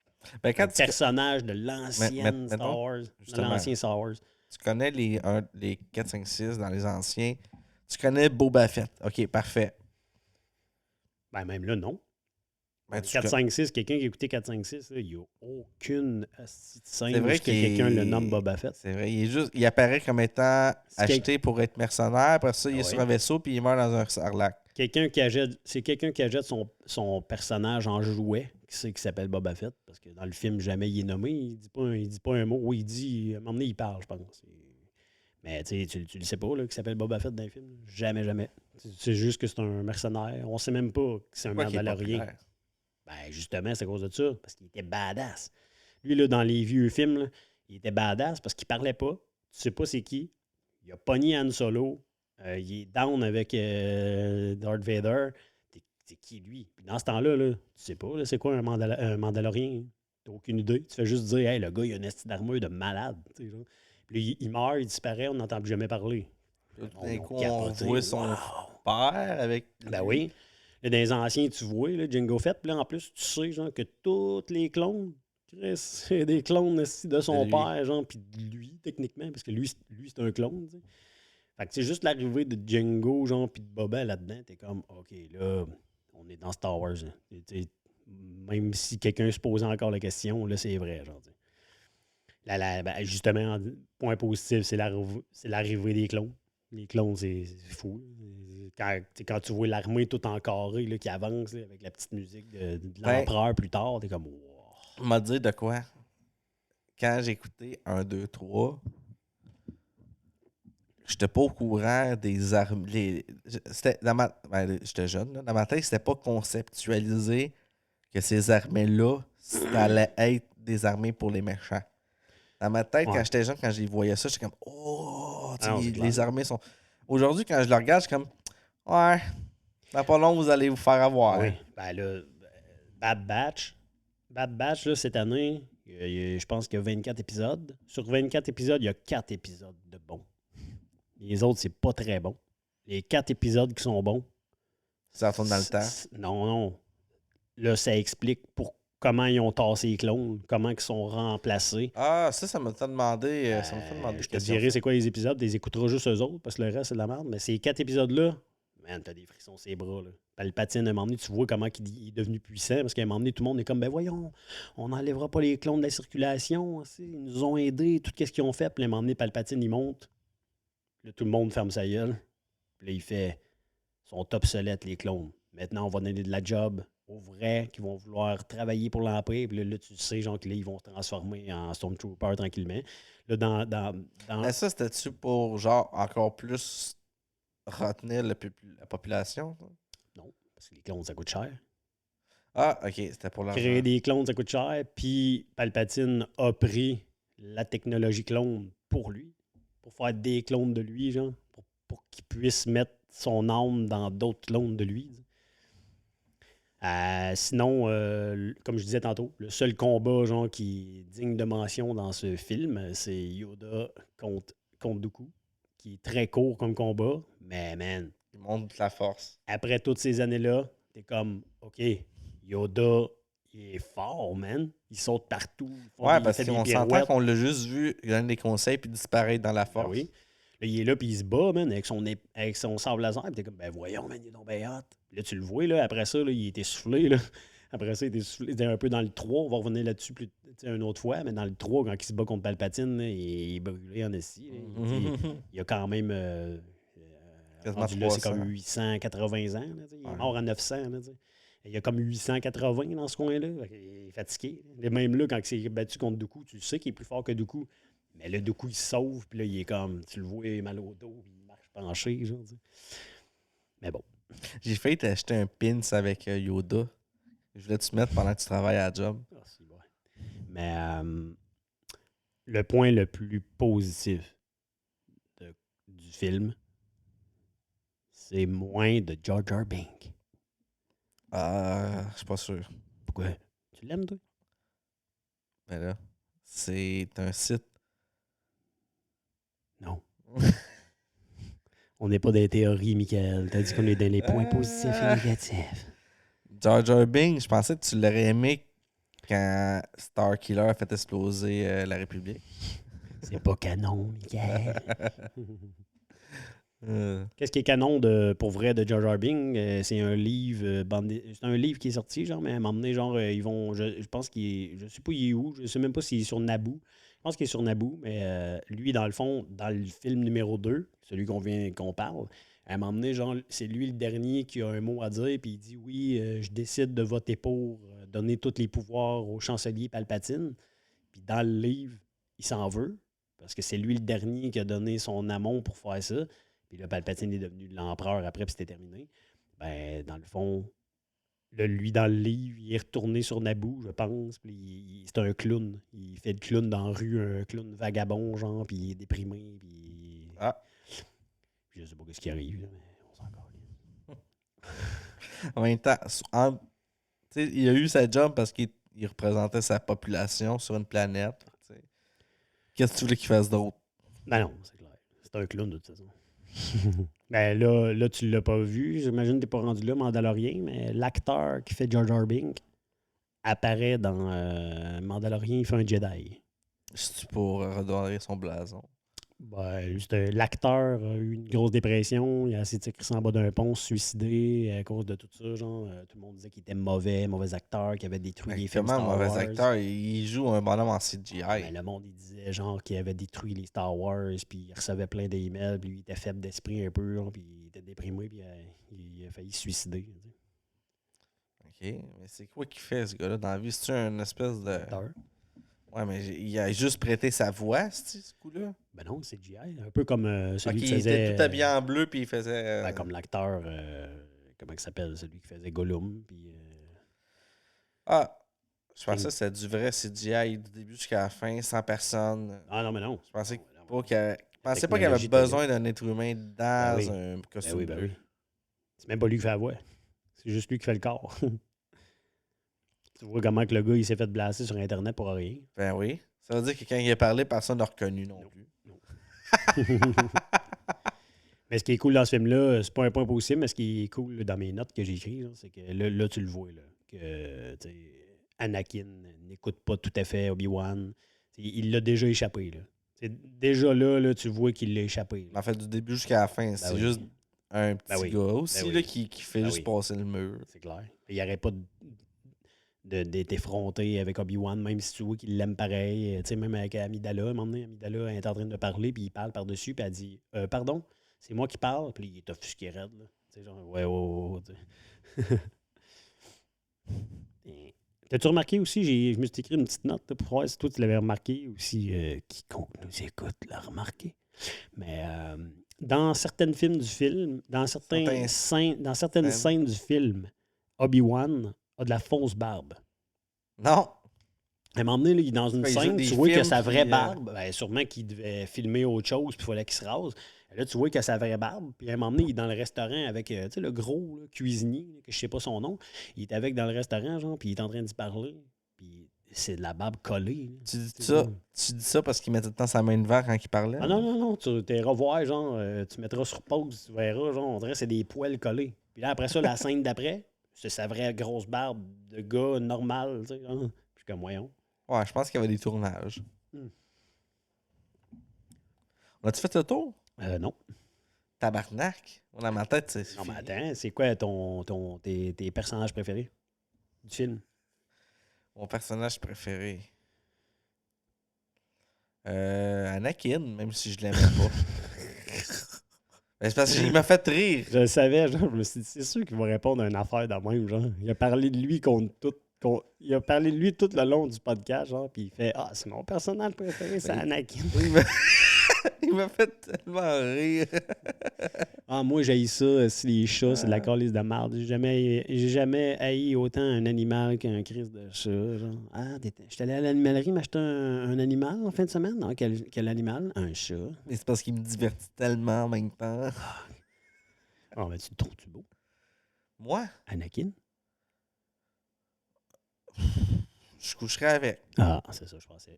Ben, quand un personnage de l'ancienne Star mettons, Wars. De justement, l'ancien Star Wars. tu connais les 4, 5, 6 dans les anciens. Tu connais Boba Fett. OK, parfait. Ben, même là, non. Ben, 4, 5, 6, quelqu'un qui a écouté 4, 5, 6, il n'y a aucune scène C'est vrai où quelqu'un le nomme Boba Fett. C'est vrai, il apparaît comme étant acheté pour être mercenaire. Après ça, il est sur un vaisseau puis il meurt dans un sarlac. C'est quelqu'un qui achète son personnage en jouet, qui s'appelle Boba Fett, parce que dans le film, jamais il est nommé. Il dit pas un mot. Oui, à un moment donné, il parle, je pense. Mais tu le sais pas, là, qu'il s'appelle Boba Fett dans le film. Jamais, jamais. C'est juste que c'est un mercenaire. On sait même pas que c'est un Mandalorien. Ben, justement, c'est à cause de ça, parce qu'il était badass. Lui, là, dans les vieux films, là, il était badass parce qu'il parlait pas. Tu sais pas c'est qui. Il a pogné Han Solo. Il est down avec Darth Vader. C'est qui, lui? Puis dans ce temps-là, là, tu sais pas, là, c'est quoi un Mandalorien? T'as aucune idée. Tu fais juste dire, hey, le gars, il a une esti d'armure de malade. Genre. Puis il meurt, il disparaît, on n'entend plus jamais parler. D'un coup, on voit son père avec... Ben oui. Là, dans les anciens, tu vois, là, Jango Fett. Puis là, en plus, tu sais, genre, que tous les clones, c'est des clones aussi de son père, genre, puis de lui, techniquement, parce que lui c'est un clone, tu sais. Fait que c'est juste l'arrivée de Jango, genre, puis de Boba là-dedans, t'es comme, OK, là, on est dans Star Wars. même si quelqu'un se posait encore la question, là, c'est vrai. Genre, ben, justement, point positif, c'est l'arrivée des clones. Les clones, c'est fou. Quand tu vois l'armée tout en carré là, qui avance là, avec la petite musique de l'empereur plus tard, t'es comme wow. M'a dit de quoi? Quand j'ai écouté 1, 2, 3, j'étais pas au courant des armées. C'était j'étais jeune, là. Dans ma tête, c'était pas conceptualisé que ces armées-là, ça allait être des armées pour les méchants. Dans ma tête, quand j'étais jeune, quand je les voyais ça, j'étais comme oh, les armées sont. Aujourd'hui, quand je le regarde, je suis comme ouais, dans pas long, vous allez vous faire avoir. Oui, ben là, Bad Batch. Bad Batch, là, cette année, je pense qu'il y a 24 épisodes. Sur 24 épisodes, il y a 4 épisodes de bons. Les autres, c'est pas très bon. Les 4 épisodes qui sont bons. Ça retourne dans le temps. Non. Là, ça explique comment ils ont tassé les clones, comment ils sont remplacés. Ah, ça m'a demandé. Je te dirai c'est quoi les épisodes, tu les écouteras juste eux autres, parce que le reste, c'est de la merde. Mais ces 4 épisodes-là, man, t'as des frissons sur les bras. Là. Palpatine, à un moment donné, tu vois comment il est devenu puissant, parce qu'à un moment donné, tout le monde est comme, ben voyons, on n'enlèvera pas les clones de la circulation. Ils nous ont aidés, tout ce qu'ils ont fait. Puis à un moment donné, Palpatine, il monte. Là, tout le monde ferme sa gueule. Puis là, il fait, ils sont obsolètes, les clones. Maintenant, on va donner de la job aux vrais qui vont vouloir travailler pour l'Empire. Puis là, tu sais, genre, que là, ils vont se transformer en Stormtrooper tranquillement. Là, dans... Mais ça, c'était-tu pour, genre, encore plus retenir la population? Ça? Non, parce que les clones, ça coûte cher. Ah, OK, c'était pour l'argent. Créer des clones, ça coûte cher. Puis Palpatine a pris la technologie clone pour lui, pour faire des clones de lui, genre, pour qu'il puisse mettre son âme dans d'autres clones de lui. Sinon, comme je disais tantôt, le seul combat genre, qui est digne de mention dans ce film, c'est Yoda contre Dooku, qui est très court comme combat, mais man, Il montre la force. après toutes ces années-là, t'es comme, OK, Yoda, il est fort, man. Il saute partout. Ouais, parce qu'on s'entend qu'on l'a juste vu donner des conseils puis disparaître dans la force. Ben oui. Là, il est là, puis il se bat, man, avec son sabre laser. Puis t'es comme, ben voyons, man, il est donc bien hot. Là, tu le vois, là, après ça, là, il était soufflé, là. Après ça, il était soufflé. C'était un peu dans le 3. On va revenir là-dessus une autre fois. Mais dans le 3, quand il se bat contre Palpatine, là, il est brûlé en esti. Il a quand même... c'est comme 880 ans. Là, il est mort à 900. Là, il y a comme 880 dans ce coin-là. Il est fatigué. Et même là, quand il s'est battu contre Dooku, tu sais qu'il est plus fort que Dooku. Mais là, Dooku, il se sauve. Puis là, il est comme, tu le vois, il est mal au dos. Puis il marche penché. Genre, mais bon. J'ai failli t'acheter un pins avec Yoda. Je voulais te mettre pendant que tu travailles à la job. Ah, c'est vrai. Mais le point le plus positif du film, c'est moins de Jar Jar Binks. Je suis pas sûr. Pourquoi? Tu l'aimes, toi? Ben là, c'est un site. Non. On n'est pas dans les théories, Michael. T'as dit qu'on est dans les points positifs et négatifs. Jar Jar Binks, je pensais que tu l'aurais aimé quand Starkiller a fait exploser la République. C'est pas canon, Michael. Qu'est-ce qui est canon pour vrai de Jar Jar Binks? C'est un livre c'est un livre qui est sorti, genre, mais à un moment donné, genre, ils vont. Je pense je sais pas il est où, je sais même pas s'il est sur Naboo. Je pense qu'il est sur Naboo, mais lui, dans le fond, dans le film numéro 2, celui qu'on parle, à un moment donné, genre, c'est lui le dernier qui a un mot à dire, puis il dit oui, je décide de voter pour donner tous les pouvoirs au chancelier Palpatine. Puis dans le livre, il s'en veut, parce que c'est lui le dernier qui a donné son amont pour faire ça. Puis là, Palpatine est devenu l'empereur après, puis c'était terminé. Ben, dans le fond, lui, dans le livre, il est retourné sur Naboo, je pense. Puis c'est un clown. Il fait le clown dans la rue, un clown vagabond, genre, puis il est déprimé. Puis... je sais pas ce qui arrive, là, mais on s'en calme. En même temps, il a eu sa job parce qu'il représentait sa population sur une planète. T'sais. Qu'est-ce que tu voulais qu'il fasse d'autre? Ben non, c'est clair. C'est un clown de toute façon. Ben là, tu l'as pas vu. J'imagine que tu n'es pas rendu là, Mandalorian, mais l'acteur qui fait Jar Jar Binks apparaît dans Mandalorian, il fait un Jedi. C'est pour redorer son blason. Ben, l'acteur a eu une grosse dépression. Il a essayé de se crisser en bas d'un pont, se suicider à cause de tout ça. Genre, tout le monde disait qu'il était mauvais acteur, qu'il avait détruit les films Comment un Star mauvais Wars. acteur, il joue un bonhomme en CGI. Ben, le monde, il disait genre qu'il avait détruit les Star Wars, puis il recevait plein d'emails, puis lui, il était faible d'esprit un peu, genre, puis il était déprimé, puis il a failli se suicider. Tu sais. OK, mais c'est quoi qu'il fait, ce gars-là, dans la vie? C'est-tu une espèce de... Acteur. Ouais, mais il a juste prêté sa voix, ce coup-là? Ben non, c'est CGI. Un peu comme celui OK, qui il faisait. était tout habillé en bleu, puis il faisait... Ben, comme l'acteur, comment il s'appelle, celui qui faisait Gollum, puis. Ah, je pensais King. que c'était du vrai CGI du début jusqu'à la fin, sans personne. Ah non, mais non. Je pensais Non, non, pas qu'il y avait... Je pensais pas qu'il y technologie avait besoin d'un être humain dans oui. un costume Ben bleu. oui. C'est même pas lui qui fait la voix. C'est juste lui qui fait le corps. Tu vois comment que le gars il s'est fait blaster sur Internet pour rien. Ben oui. Ça veut dire que quand il a parlé, personne n'a reconnu non plus. Non. Mais ce qui est cool dans ce film-là, c'est pas un point possible, mais ce qui est cool là, dans mes notes que j'ai écrites, c'est que là, tu le vois, là, que Anakin n'écoute pas tout à fait Obi-Wan. Il l'a déjà échappé. Là. Déjà là, tu vois qu'il l'a échappé. En fait, du début jusqu'à la fin, c'est juste un petit gars aussi là, qui fait juste passer le mur. C'est clair. Il n'y aurait pas d'être effronté avec Obi-Wan, même si tu vois qu'il l'aime pareil. Tu sais, même avec Amidala, à un moment donné, Amidala est en train de parler, puis il parle par-dessus, puis elle dit pardon, c'est moi qui parle, puis il est offusqué raide. Là. Tu sais, genre, ouais. T'as-tu remarqué aussi, je me suis écrit une petite note là, pour voir si toi tu l'avais remarqué ou si quiconque nous écoute l'a remarqué. Mais dans certains films du film, dans certaines scènes du film, Obi-Wan a de la fausse barbe. Non. À un moment donné, là, il est dans une scène, tu vois que sa vraie barbe, ben, sûrement qu'il devait filmer autre chose, puis il fallait qu'il se rase. Et là, tu vois que sa vraie barbe, puis à un moment donné, il est dans le restaurant avec le gros là, cuisinier, là, que je sais pas son nom. Il est avec dans le restaurant, genre, puis il est en train d'y parler. Puis c'est de la barbe collée. Là. Tu dis ça parce qu'il mettait tout le temps sa main devant quand il parlait? Ah non, tu t'es revoir, genre, tu mettras sur pause, tu verras, genre, on dirait que c'est des poils collés. Puis là, après ça, la scène d'après, c'est sa vraie grosse barbe de gars normal, tu sais, genre. Puis comme, voyons. Ouais, je pense qu'il y avait des tournages. On a-tu fait le tour? Non. Tabarnak. Dans ma tête, c'est. Non, mais attends, c'est quoi tes personnages préférés du film? Mon personnage préféré. Anakin, même si je l'aimais pas. Ben, c'est parce qu'il m'a fait rire. Je le savais, genre, je me suis dit, c'est sûr qu'il va répondre à une affaire de même, genre. Il a parlé de lui contre tout. Il a parlé de lui tout le long du podcast, genre, puis il fait ah, c'est mon personnage préféré, c'est Anakin. Il m'a fait tellement rire. Ah, moi, j'haïs ça, si les chats, c'est de la calice de marde. J'ai jamais haï autant un animal qu'un crise de chat. Genre. Ah, j'étais allé à l'animalerie m'acheter un animal en fin de semaine. Non, quel animal? Un chat. Mais c'est parce qu'il me divertit tellement en même temps. Ah, mais tu le trouves-tu beau? Moi? Anakin? Je coucherais avec. Ah, c'est ça, je pensais.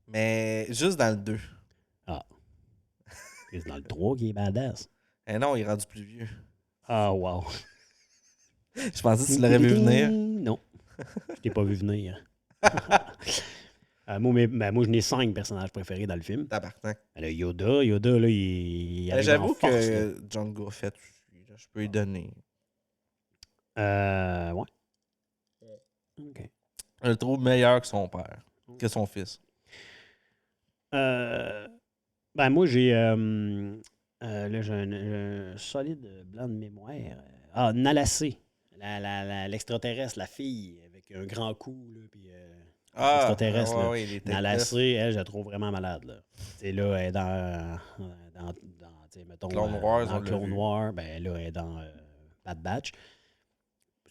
Mais juste dans le 2. Ah. C'est dans le 3 qui est badass. Eh non, il est rendu plus vieux. Ah, wow. Je pensais que tu l'aurais vu venir. Non. Je t'ai pas vu venir. Moi, je n'ai 5 personnages préférés dans le film. Tabarnak. Yoda, là, il arrive J'avoue en force, que Django Fett aussi, je peux lui donner. Ouais. OK. Je le trouve meilleur que son père, que son fils. Moi, j'ai un solide blanc de mémoire. Ah, Nalacé, l'extraterrestre, la fille, avec un grand cou, là, puis l'extraterrestre. Ouais, Nalacé, elle, je la trouve vraiment malade. Là. Là, elle est dans mettons, Clone Wars, dans Clone Wars, ben là, elle est dans Bad Batch.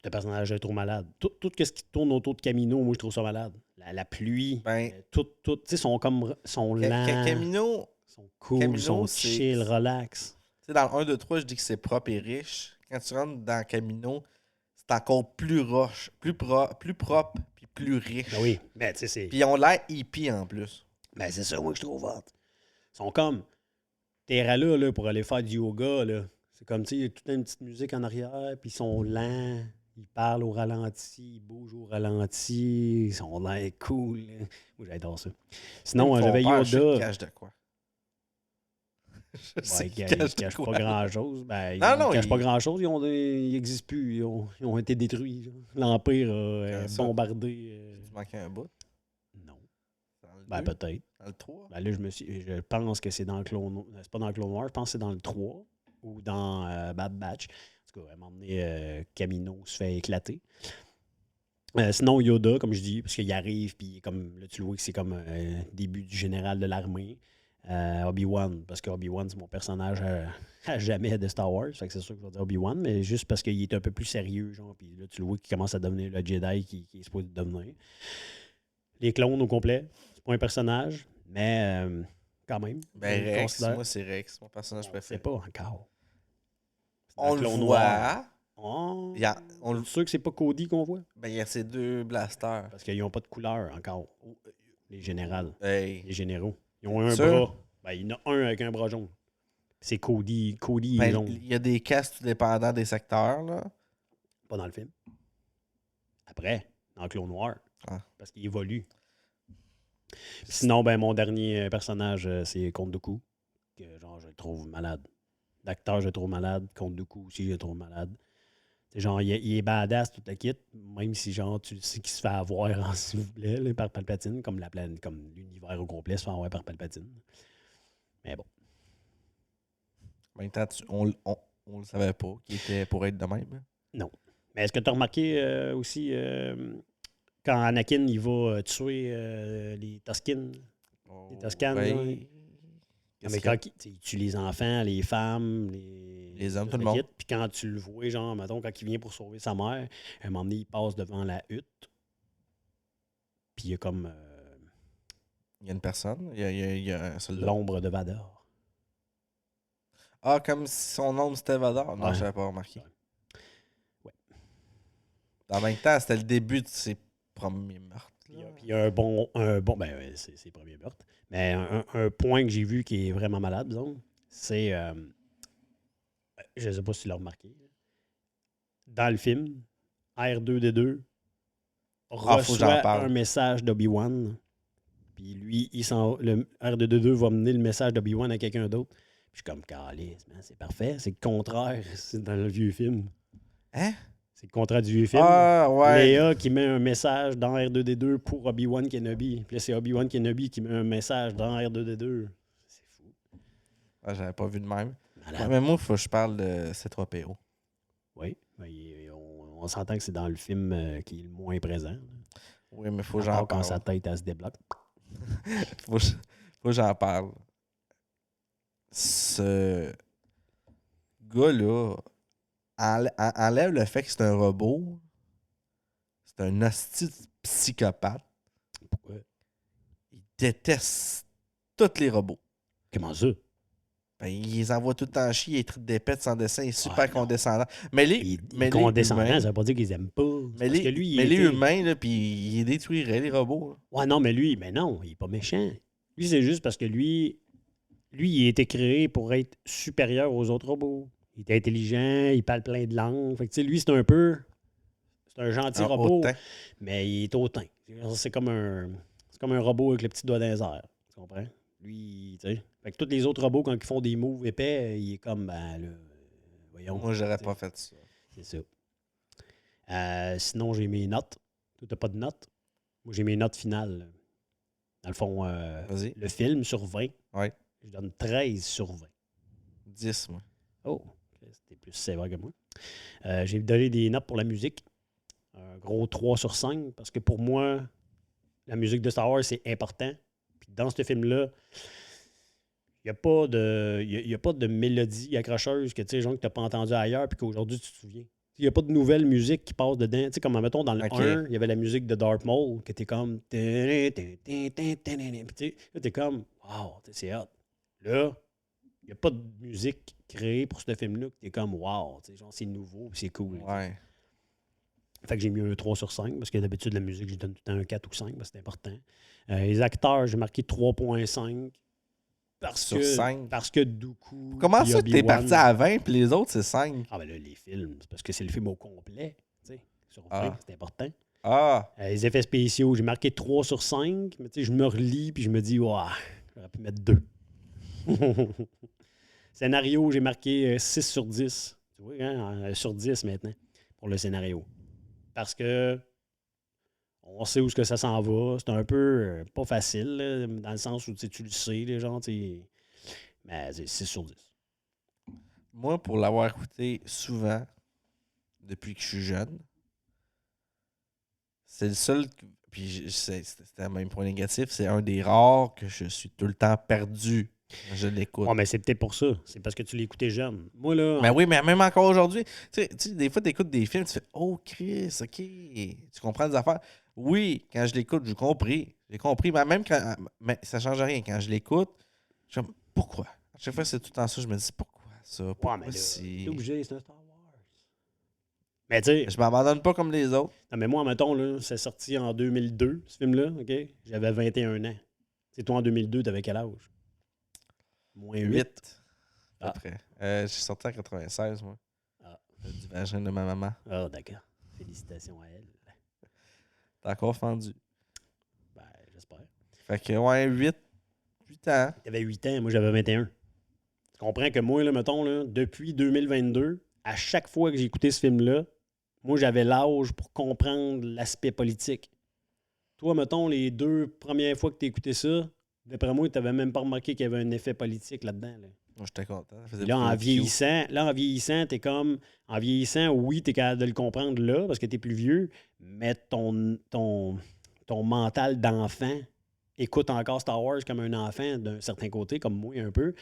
Ce personnage, je le trouve malade. Tout ce qui tourne autour de Camino, moi, je trouve ça malade. La pluie, tout, tu sais, sont lents. Camino, sont cool, sont chill, relax. Tu sais, dans le 1, 2, 3, je dis que c'est propre et riche. Quand tu rentres dans Camino, c'est encore plus roche, plus propre, puis plus riche. Ben oui, ben tu sais, c'est... Puis ils ont l'air hippie en plus. Ben c'est ça, moi, que je trouve hot. Ils sont comme... T'es là pour aller faire du yoga, là. C'est comme, tu sais, il y a toute une petite musique en arrière, puis ils sont lents. Ils parlent au ralenti, ils bougent au ralenti, ils sont l'air cool. Moi, j'adore ça. Sinon, j'avais Yoda. Cache de quoi? Je sais Ils qu'ils ne cachent de cachent quoi. pas grand-chose. Ben, Non, ils non, ne cachent pas ils- grand-chose. Ils n'existent plus. Ils ont été détruits. Là. L'Empire a Quand ça? bombardé. Tu manquais un bout. Non. Dans le Ben, 2, peut-être. dans le 3. Ben, là, je pense que c'est dans le Clone... C'est pas dans le Clone Wars. Je pense que c'est dans le 3 ou dans Bad Batch. En tout cas, à un moment donné, Camino se fait éclater. Sinon, Yoda, comme je dis, parce qu'il arrive, puis comme là, tu le vois que c'est comme un début du général de l'armée. Obi-Wan, parce que Obi-Wan, c'est mon personnage à jamais de Star Wars. Fait que c'est sûr que je vais dire Obi-Wan, mais juste parce qu'il est un peu plus sérieux, genre, puis là, tu le vois qu'il commence à devenir le Jedi qui est supposé devenir. Les clones au complet, c'est pas un personnage, mais quand même, Ben je le Rex, considère. moi c'est Rex, mon personnage On ne sait préféré. pas encore. C'est dans On le Clone voit. Noir. Oh, Il y a, on le- c'est sûr que c'est pas Cody qu'on voit? ben, il y a ces deux blasters. Parce qu'ils n'ont pas de couleur encore, les générales. Hey. Les généraux. Ils ont un Sûr? bras. Ben, il y en a un avec un bras jaune. C'est Cody. Cody est Ben, jaune. il y a des castes tout dépendant des secteurs, là. Pas dans le film. Après, dans Clone Noir. Ah. Parce qu'il évolue. Sinon, ben, mon dernier personnage, c'est Count Dooku. Que, genre, je le trouve malade. L'acteur, je le trouve malade. Count Dooku aussi, je le trouve malade. C'est genre, il est badass toute la kit, même si genre tu sais qu'il se fait avoir, s'il vous plaît, là, par Palpatine, comme comme l'univers au complet se fait avoir par Palpatine. Mais bon. En même temps, on le savait pas qu'il était pour être de même. Non. Mais est-ce que tu as remarqué aussi quand Anakin il va tuer les Tusken? Les Tusken, ouais. là, hein? Non, mais quand il tue les enfants, les femmes, les hommes, tout le la monde. kit, puis quand tu le vois, genre, mettons, quand il vient pour sauver sa mère, à un moment donné, il passe devant la hutte. Puis il y a comme Il y a une personne, il y a un soldat. l'ombre de Vador. Ah, comme si son nom c'était Vador. Non, Ouais. je l'avais pas remarqué. Ouais. En même temps, c'était le début de ses premiers meurtres. Puis il y a un bon ben ouais, c'est le premier meurtre. Mais un point que j'ai vu qui est vraiment malade, disons, c'est, je ne sais pas si tu l'as remarqué, dans le film, R2D2 faut que j'en reçoit parle. un message d'Obi-Wan. Puis lui, le R2D2 va mener le message d'Obi-Wan à quelqu'un d'autre. Puis je suis comme, calice, man, c'est parfait. C'est le contraire, c'est dans le vieux film. Hein? C'est le contraire du vieux film. Ah, ouais. Léa qui met un message dans R2D2 pour Obi-Wan Kenobi. Puis là, c'est Obi-Wan Kenobi qui met un message dans R2D2. C'est fou. Ah, j'avais pas vu de même. Malade. Ouais, mais moi, il faut que je parle de C3PO. Oui, on s'entend que c'est dans le film qui est le moins présent. Oui, mais il faut À que j'en part quand parle. sa tête, elle se débloque. faut que j'en parle. Ce gars-là enlève le fait que c'est un robot. C'est un hostie de psychopathe. Pourquoi? Il déteste tous les robots. Comment ça? Ben, il les envoie tout le temps chier, il est traite d'épette sans dessin, il est super Ouais, non. condescendant. Mais les, Il mais est les condescendant, humains, ça veut pas dire qu'ils aiment pas. mais Parce que lui, il mais les était- humains, là, puis il détruirait les robots. Là. Ouais, non, mais non, il est pas méchant. Lui, c'est juste parce que lui, il a été créé pour être supérieur aux autres robots. Il est intelligent, il parle plein de langues. Fait que, tu sais, lui, c'est un gentil Alors, robot, autant. mais il est hautain. C'est comme un robot avec le petit doigt dans les airs. Tu comprends? Lui, tu sais. Fait que tous les autres robots, quand ils font des moves épais, il est comme, ben là, voyons. Moi, j'aurais tu sais. pas fait ça. C'est ça. Sinon, j'ai mes notes. Toi, t'as pas de notes? Moi, j'ai mes notes finales. Dans le fond, Vas-y. le film sur 20, Ouais. je donne 13 sur 20. 10, moi. Oh, c'était plus sévère que moi. J'ai donné des notes pour la musique. Un gros 3 sur 5, parce que pour moi, la musique de Star Wars, c'est important. Puis dans ce film-là, il n'y a pas de mélodie accrocheuse que tu n'as pas entendu ailleurs puis qu'aujourd'hui tu te souviens. Il n'y a pas de nouvelle musique qui passe dedans. Tu sais, comme mettons dans le Ok. 1, il y avait la musique de Darth Maul qui était comme. Puis tu sais, là, t'es comme. Wow, c'est hot. Là, il n'y a pas de musique créée pour ce film-là que t'es comme wow. Tu sais, genre, c'est nouveau c'est cool. Ouais. Fait que j'ai mis un 3 sur 5 parce que d'habitude, la musique, je donne tout le temps un 4 ou 5 parce que c'est important. Les acteurs, j'ai marqué 3.5 Sur 5. parce que Dooku. Comment puis ça que t'es Obi-Wan- parti à 20 puis les autres, c'est 5? Ah, ben là, les films, c'est parce que c'est le film au complet. Tu sais, sur 20, Ah. c'est important. Ah! Les effets spéciaux, j'ai marqué 3 sur 5, mais tu sais, je me relis puis je me dis, ouah, j'aurais pu mettre 2. Scénario, j'ai marqué 6 sur 10. Tu vois, hein? Sur 10 maintenant pour le scénario. Parce que on sait où est-ce que ça s'en va. C'est un peu pas facile, là, dans le sens où tu le sais, les gens, mais c'est 6 sur 10. Moi, pour l'avoir écouté souvent, depuis que je suis jeune, c'est le seul. Puis c'était un même point négatif. C'est un des rares que je suis tout le temps perdu quand je l'écoute. Ouais, mais c'est peut-être pour ça. C'est parce que tu l'écoutais jeune. Moi, là. Mais oui, mais même encore aujourd'hui, tu sais, des fois, tu écoutes des films, tu fais Oh, Chris, OK. Tu comprends des affaires. Oui, quand je l'écoute, j'ai compris. J'ai compris. Mais même quand. Mais ça ne change rien. Quand je l'écoute, je me dis pourquoi? À chaque fois, c'est tout le temps ça. Je me dis pourquoi ça? Pourquoi Ouais, mais là, si. t'es obligé, c'est un Star Wars. Mais tu sais. Je m'abandonne pas comme les autres. Non, mais moi, mettons, là, c'est sorti en 2002, ce film-là, OK? J'avais 21 ans. C'est toi, en 2002, t'avais quel âge? Moins 8. 8. Ah. Après. J'ai sorti en 96, moi. Ah. Du vagin de ma maman. Ah, d'accord. Félicitations à elle. T'as encore fendu. Ben, j'espère. Fait que, ouais, 8 ans. T'avais 8 ans, moi, j'avais 21. Tu comprends que moi, là, mettons, là, depuis 2022, à chaque fois que j'ai écouté ce film-là, moi, j'avais l'âge pour comprendre l'aspect politique. Toi, mettons, les 2 premières fois que tu écouté ça, d'après moi, tu n'avais même pas remarqué qu'il y avait un effet politique là-dedans. Là. Moi, j'étais content. Ça faisait Là, en plus cute. vieillissant, t'es comme. En vieillissant, oui, t'es capable de le comprendre là, parce que t'es plus vieux, mais ton mental d'enfant écoute encore Star Wars comme un enfant d'un certain côté, comme moi un peu.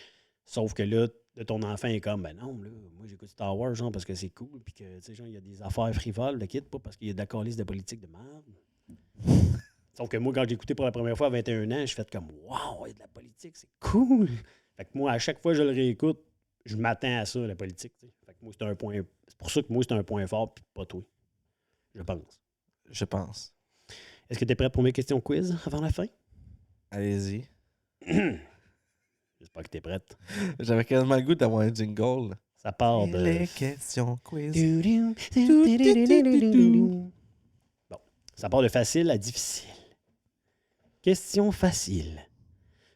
Sauf que là, ton enfant est comme, ben non, là, moi j'écoute Star Wars, genre, parce que c'est cool, puis que, tu sais, genre, il y a des affaires frivoles, le kit, pas parce qu'il y a de la calice de politique de merde. Sauf que moi, quand j'ai écouté pour la première fois à 21 ans, je fais comme, waouh, il y a de la politique, c'est cool. Fait que moi, à chaque fois que je le réécoute, je m'attends à ça, la politique. T'sais. Fait que moi, c'est un point. C'est pour ça que moi, c'est un point fort, puis pas toi. Je pense. Je pense. Est-ce que tu es prêt pour mes questions quiz avant la fin? Allez-y. J'espère que tu es prête. J'avais quasiment le goût d'avoir un jingle. Ça part de. Les questions quiz. Bon. Ça part de facile à difficile. Question facile.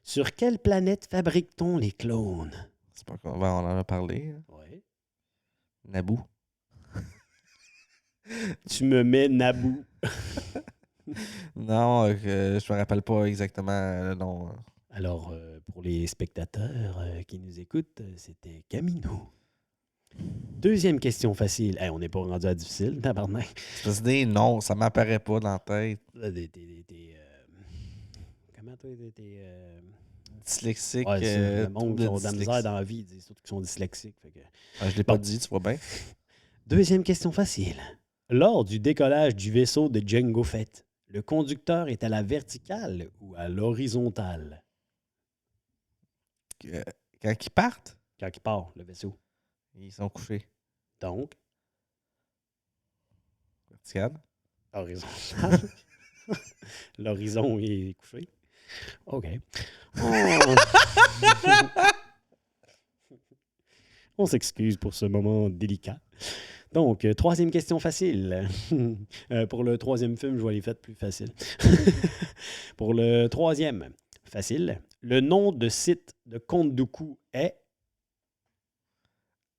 Sur quelle planète fabrique-t-on les clones? C'est pas qu'on on en a parlé. Oui. Naboo. Tu me mets Naboo. Non, je me rappelle pas exactement le nom. Alors, pour les spectateurs qui nous écoutent, c'était Camino. Deuxième question facile. Hey, on n'est pas rendu à difficile, tabarnak. Je me suis dit non, ça m'apparaît pas dans la tête. Comment toi, t'es... Dyslexique. Ouais, ça, le monde qui trouble ont de la misère dyslexie. dans la vie, ils disent surtout qu'ils sont dyslexiques. Fait que... Je l'ai pas dit, tu vois bien. Deuxième question facile. Lors du décollage du vaisseau de Jango Fett, le conducteur est à la verticale ou à l'horizontale? Quand ils partent, Quand il part, le vaisseau. ils sont couchés. Donc, Vertical. horizontal. L'horizon est couché. OK. On s'excuse pour ce moment délicat. Donc, troisième question facile. Pour le troisième film, je vais les faire plus faciles. Pour le troisième, facile. Le nom de site de Count Dooku est...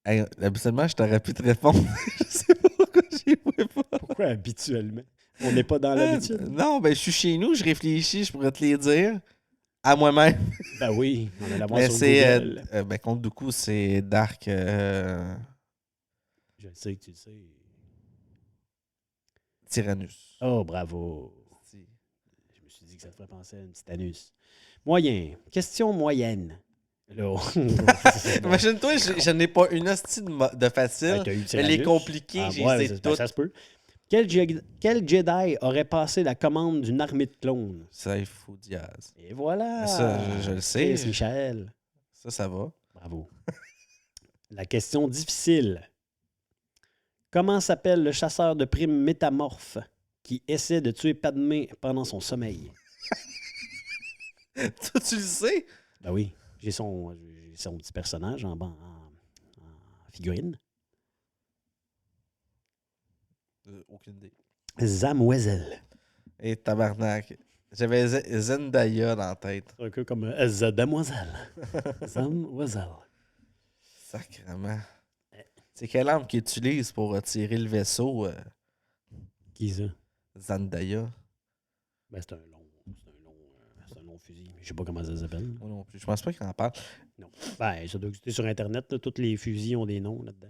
Hey, habituellement, je t'aurais pu te répondre. Je sais pas pourquoi j'y vois pas. Pourquoi habituellement? On n'est pas dans l'habitude. Non, ben je suis chez nous, je réfléchis, je pourrais te les dire à moi-même. Ben oui, on a la voir Mais sur c'est. Google. Ben, Count Dooku, c'est Dark. Je le sais que tu le sais. Tyrannus. Oh, bravo. Je me suis dit que ça te ferait penser à une petite anus. Moyen. Question moyenne. Là, Imagine-toi, je n'ai pas une hostie de facile. t'as eu Mais les Tyrannus. compliqués, j'ai ouais, essayé toutes. ça se peut. Quel Jedi aurait passé la commande d'une armée de clones? Saif ou Diaz. Et voilà. Ça, je le sais. Chris Michel. Ça va. Bravo. La question difficile. Comment s'appelle le chasseur de primes métamorphe qui essaie de tuer Padmé pendant son sommeil? Toi, tu le sais? Ben oui, j'ai son petit personnage en figurine. Aucune idée. Zamoiselle. Et tabarnak. J'avais Zendaya dans la tête. C'est un peu comme Zadamoiselle. Zamoiselle. Sacrément. C'est quelle arme qu'ils utilisent pour tirer le vaisseau Qui ça? Zendaya? Ben, c'est un long fusil. Je sais pas comment ça s'appelle. Moi non plus. Je pense pas qu'il en parle. Non. Ben, ça doit exister sur Internet. Là. Tous les fusils ont des noms là-dedans.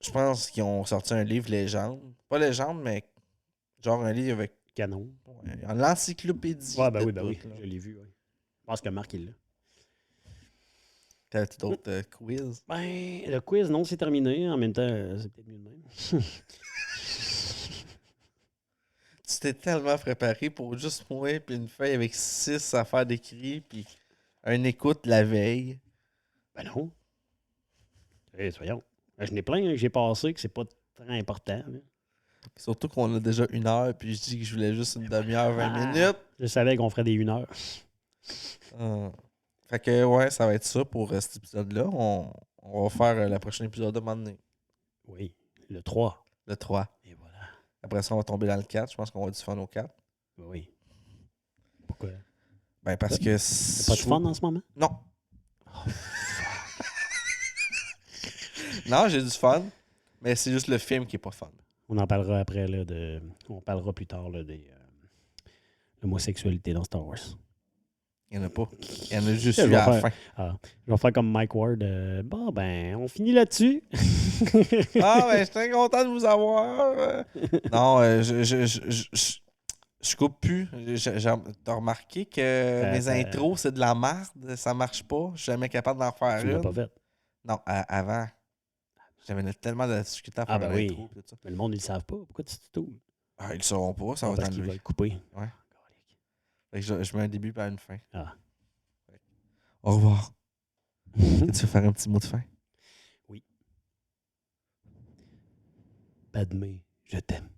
Je pense qu'ils ont sorti un livre légende. Pas légende, mais genre un livre avec Canon. l'encyclopédie. Ouais, ben de oui, ben tout, oui. là. Je l'ai vu, oui. Je pense que Marc est là. T'as-tu d'autres quiz? Ben, le quiz, non, c'est terminé. En même temps, c'est peut-être mieux de même. Tu t'es tellement préparé pour juste moi puis une feuille avec 6 affaires d'écrit puis un écoute la veille. Ben non. Soyons. Je n'ai plein que j'ai passé que c'est pas très important. Là. Surtout qu'on a déjà 1 heure puis je dis que je voulais juste une demi-heure, 20 minutes. Je savais qu'on ferait des 1 heure. Fait que ouais, ça va être ça pour cet épisode-là. On va faire le prochain épisode de moment donné. Oui, le 3. Le 3. Et voilà. Après ça, on va tomber dans le 4. Je pense qu'on va du fun au 4. Oui. Pourquoi? Ben parce que... T'as pas de fun en ce moment? Non. Non, j'ai du fun. Mais c'est juste le film qui est pas fun. On en parlera après. Là, on parlera plus tard là, de l'homosexualité dans Star Wars. Il n'y en a pas. Il y en a juste Je eu vais à la faire- fin. Je vais faire comme Mike Ward. Bon, ben, on finit là-dessus. Ah, ben, je suis très content de vous avoir. Non, je coupe plus. T'as remarqué que mes intros, c'est de la merde. Ça marche pas. Je suis jamais capable d'en faire Tu l'as une. pas fait. Non, avant. J'avais tellement de difficulté à faire ben un oui. intro. Pis tout ça. Mais le monde, ils le savent pas. Pourquoi tu te tout? Ah, ils le sauront pas. Ça va Parce être qu'il va enlevé. le couper. Ouais. Fait que je mets un début et une fin. Ah. Au revoir. Tu veux faire un petit mot de fin? Oui. Padmé, je t'aime.